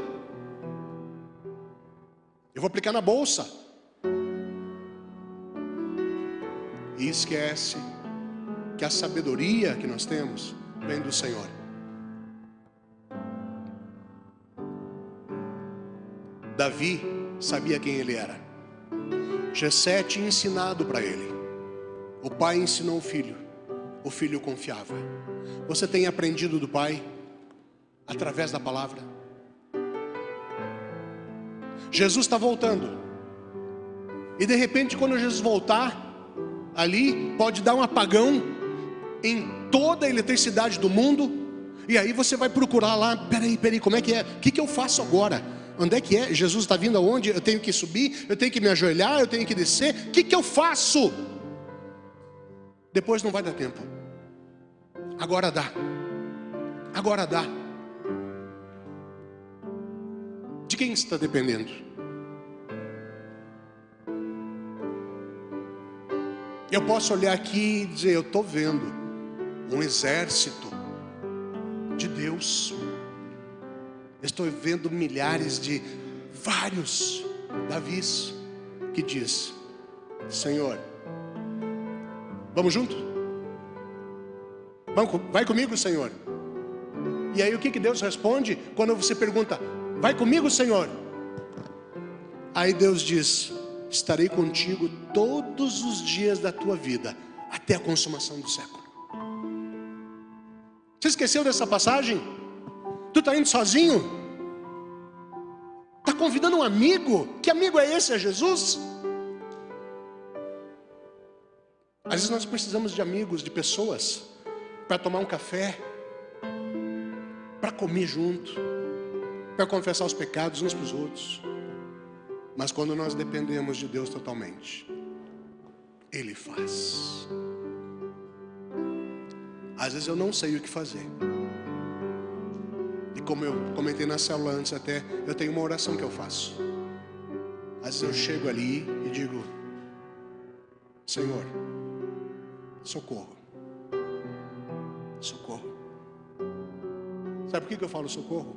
Eu vou aplicar na bolsa. E esquece que a sabedoria que nós temos vem do Senhor. Davi sabia quem ele era. Jessé tinha ensinado para ele. O pai ensinou o filho confiava. Você tem aprendido do pai através da palavra? Jesus está voltando. E de repente, quando Jesus voltar, ali pode dar um apagão em toda a eletricidade do mundo. E aí você vai procurar lá: peraí, como é que é? O que eu faço agora? Onde é que é? Jesus está vindo aonde? Eu tenho que subir? Eu tenho que me ajoelhar? Eu tenho que descer? O que eu faço? Depois não vai dar tempo. Agora dá. De quem você está dependendo? Eu posso olhar aqui e dizer: eu estou vendo um exército de Deus. Estou vendo milhares de vários Davis que diz: Senhor, vamos junto? Vai comigo, Senhor. E aí o que Deus responde quando você pergunta: vai comigo, Senhor? Aí Deus diz: estarei contigo todos os dias da tua vida, até a consumação do século. Você esqueceu dessa passagem? Tu está indo sozinho? Está convidando um amigo? Que amigo é esse? É Jesus? Às vezes nós precisamos de amigos, de pessoas, para tomar um café, para comer junto, para confessar os pecados uns para os outros. Mas quando nós dependemos de Deus totalmente, Ele faz. Às vezes eu não sei o que fazer. E como eu comentei na célula antes até, eu tenho uma oração que eu faço. Às vezes eu chego ali e digo: Senhor, socorro. Socorro. Sabe por que eu falo socorro?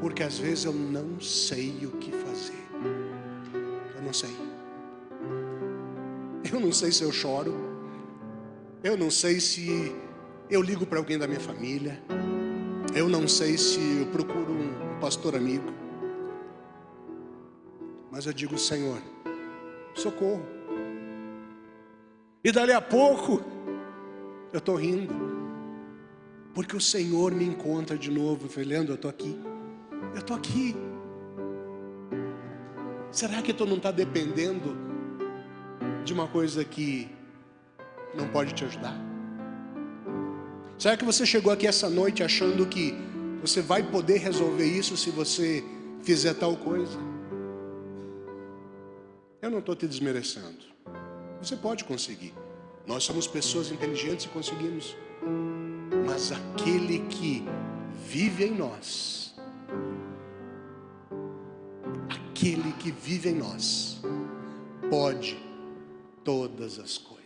Porque às vezes eu não sei o que fazer. Eu não sei. Eu não sei se eu choro. Eu não sei se eu ligo para alguém da minha família. Eu não sei se eu procuro um pastor amigo. Mas eu digo: Senhor, socorro. E dali a pouco eu estou rindo, porque o Senhor me encontra de novo. Leandro, eu estou aqui. Eu estou aqui. Será que tu não está dependendo de uma coisa que não pode te ajudar? Será que você chegou aqui essa noite achando que você vai poder resolver isso se você fizer tal coisa? Eu não estou te desmerecendo. Você pode conseguir. Nós somos pessoas inteligentes e conseguimos. Mas aquele que vive em nós, aquele que vive em nós, pode todas as coisas.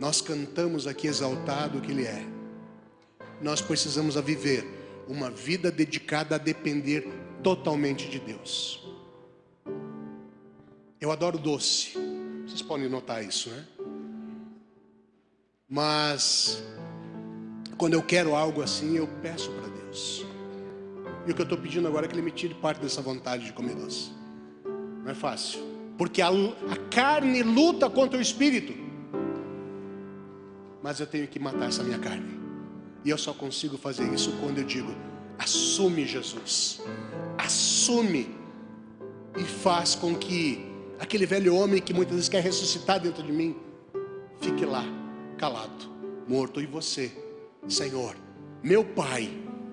Nós cantamos aqui exaltado que Ele é. Nós precisamos viver uma vida dedicada a depender totalmente de Deus. Eu adoro doce. Vocês podem notar isso, né? Mas quando eu quero algo assim, eu peço para Deus. E o que eu estou pedindo agora é que Ele me tire parte dessa vontade de comer doce. Não é fácil. Porque a carne luta contra o espírito. Mas eu tenho que matar essa minha carne. E eu só consigo fazer isso quando eu digo: assume, Jesus. Assume. E faz com que aquele velho homem que muitas vezes quer ressuscitar dentro de mim fique lá, calado, morto. E você, Senhor, meu Pai,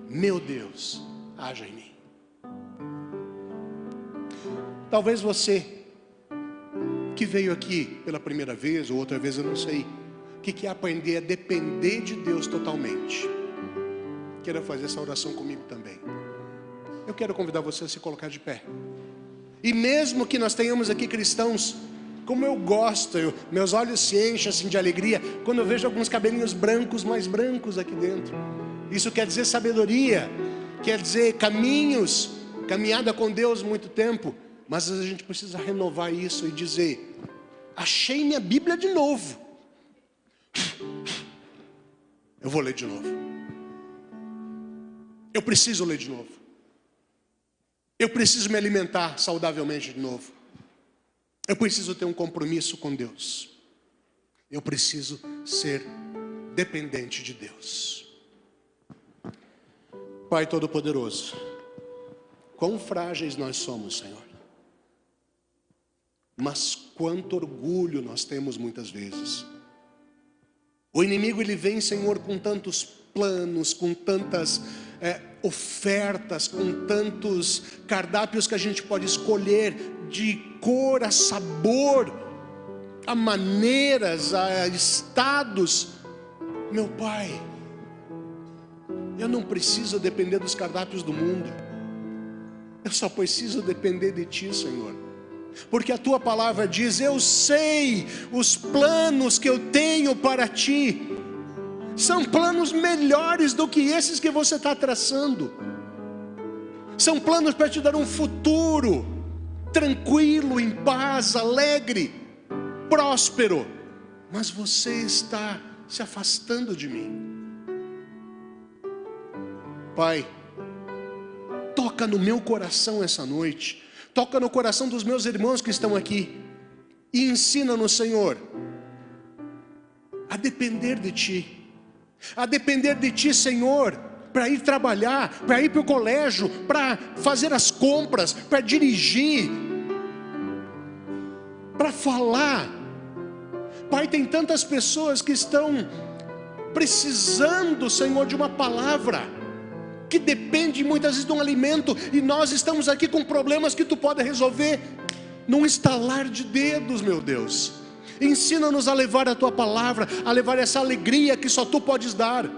meu Deus, haja em mim. Talvez você que veio aqui pela primeira vez ou outra vez, eu não sei, que quer aprender a depender de Deus totalmente, queira fazer essa oração comigo também. Eu quero convidar você a se colocar de pé. E mesmo que nós tenhamos aqui cristãos, como eu gosto, meus olhos se enchem assim de alegria quando eu vejo alguns cabelinhos brancos, mais brancos aqui dentro. Isso quer dizer sabedoria, quer dizer caminhos, caminhada com Deus muito tempo. Mas a gente precisa renovar isso e dizer: achei minha Bíblia de novo. Eu vou ler de novo. Eu preciso ler de novo. Eu preciso me alimentar saudavelmente de novo. Eu preciso ter um compromisso com Deus. Eu preciso ser dependente de Deus. Pai Todo-Poderoso, quão frágeis nós somos, Senhor. Mas quanto orgulho nós temos muitas vezes. O inimigo, ele vem, Senhor, com tantos planos, com tantas ofertas, com tantos cardápios que a gente pode escolher, de cor a sabor, a maneiras, a estados. Meu Pai, eu não preciso depender dos cardápios do mundo. Eu só preciso depender de Ti, Senhor. Porque a Tua palavra diz: eu sei os planos que eu tenho para Ti. São planos melhores do que esses que você está traçando. São planos para te dar um futuro tranquilo, em paz, alegre, próspero. Mas você está se afastando de mim. Pai, toca no meu coração essa noite. Toca no coração dos meus irmãos que estão aqui. E ensina-nos, Senhor, a depender de Ti. A depender de Ti, Senhor, para ir trabalhar, para ir para o colégio, para fazer as compras, para dirigir, para falar. Pai, tem tantas pessoas que estão precisando, Senhor, de uma palavra, que depende muitas vezes de um alimento, e nós estamos aqui com problemas que Tu pode resolver num estalar de dedos, meu Deus. Ensina-nos a levar a Tua palavra, a levar essa alegria que só Tu podes dar.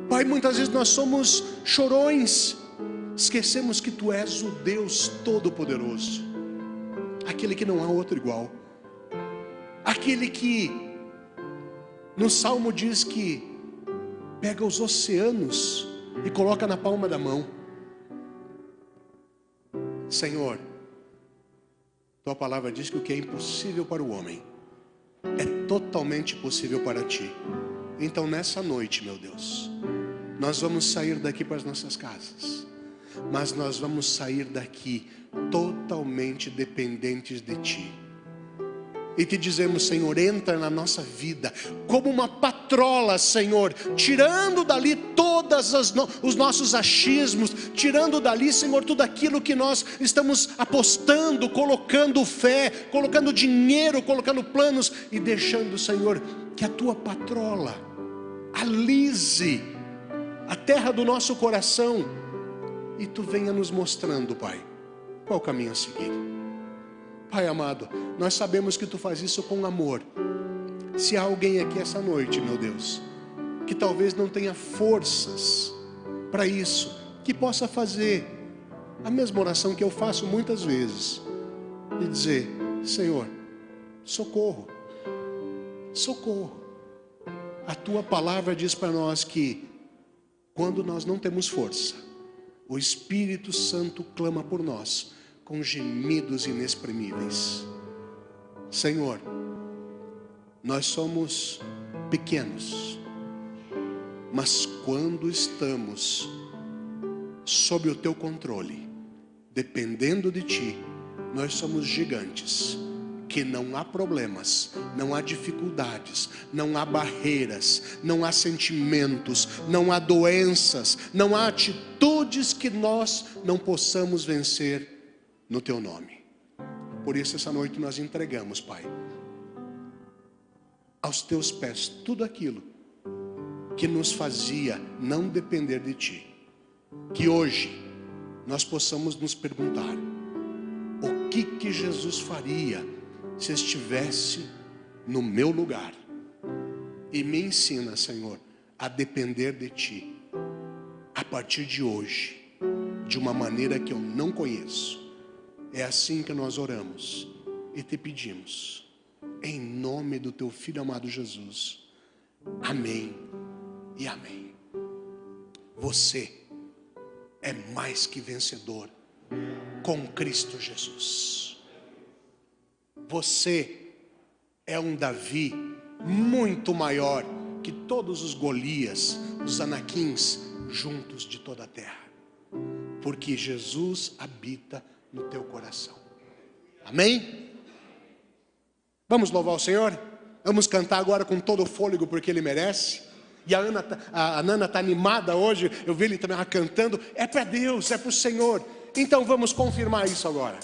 Pai, muitas vezes nós somos chorões, esquecemos que Tu és o Deus Todo-Poderoso, aquele que não há outro igual, aquele que no Salmo diz que pega os oceanos e coloca na palma da mão. Senhor, tua palavra diz que o que é impossível para o homem é totalmente possível para ti. Então nessa noite, meu Deus, nós vamos sair daqui para as nossas casas, mas nós vamos sair daqui totalmente dependentes de ti. E te dizemos, Senhor, entra na nossa vida como uma patrola, Senhor, tirando dali todos os nossos achismos, tirando dali, Senhor, tudo aquilo que nós estamos apostando, colocando fé, colocando dinheiro, colocando planos, e deixando, Senhor, que a tua patrola alise a terra do nosso coração, e tu venha nos mostrando, Pai, qual o caminho a seguir. Pai amado, nós sabemos que tu faz isso com amor. Se há alguém aqui essa noite, meu Deus, que talvez não tenha forças para isso, que possa fazer a mesma oração que eu faço muitas vezes, e dizer, Senhor, socorro, socorro. A tua palavra diz para nós que quando nós não temos força, o Espírito Santo clama por nós com gemidos inexprimíveis. Senhor, nós somos pequenos, mas quando estamos sob o teu controle, dependendo de ti, nós somos gigantes, que não há problemas, não há dificuldades, não há barreiras, não há sentimentos, não há doenças, não há atitudes que nós não possamos vencer no teu nome. Por isso essa noite nós entregamos, Pai, aos teus pés tudo aquilo que nos fazia não depender de ti. Que hoje nós possamos nos perguntar, o que Jesus faria se estivesse no meu lugar? E me ensina, Senhor, a depender de ti a partir de hoje, de uma maneira que eu não conheço. É assim que nós oramos e te pedimos, em nome do teu Filho amado Jesus. Amém e amém. Você é mais que vencedor com Cristo Jesus. Você é um Davi muito maior que todos os Golias, os Anaquins juntos de toda a terra, porque Jesus habita no teu coração. Amém? Vamos louvar o Senhor? Vamos cantar agora com todo o fôlego, porque Ele merece. E a Nana está animada hoje, eu vi ele também cantando. É para Deus, é para o Senhor. Então vamos confirmar isso agora.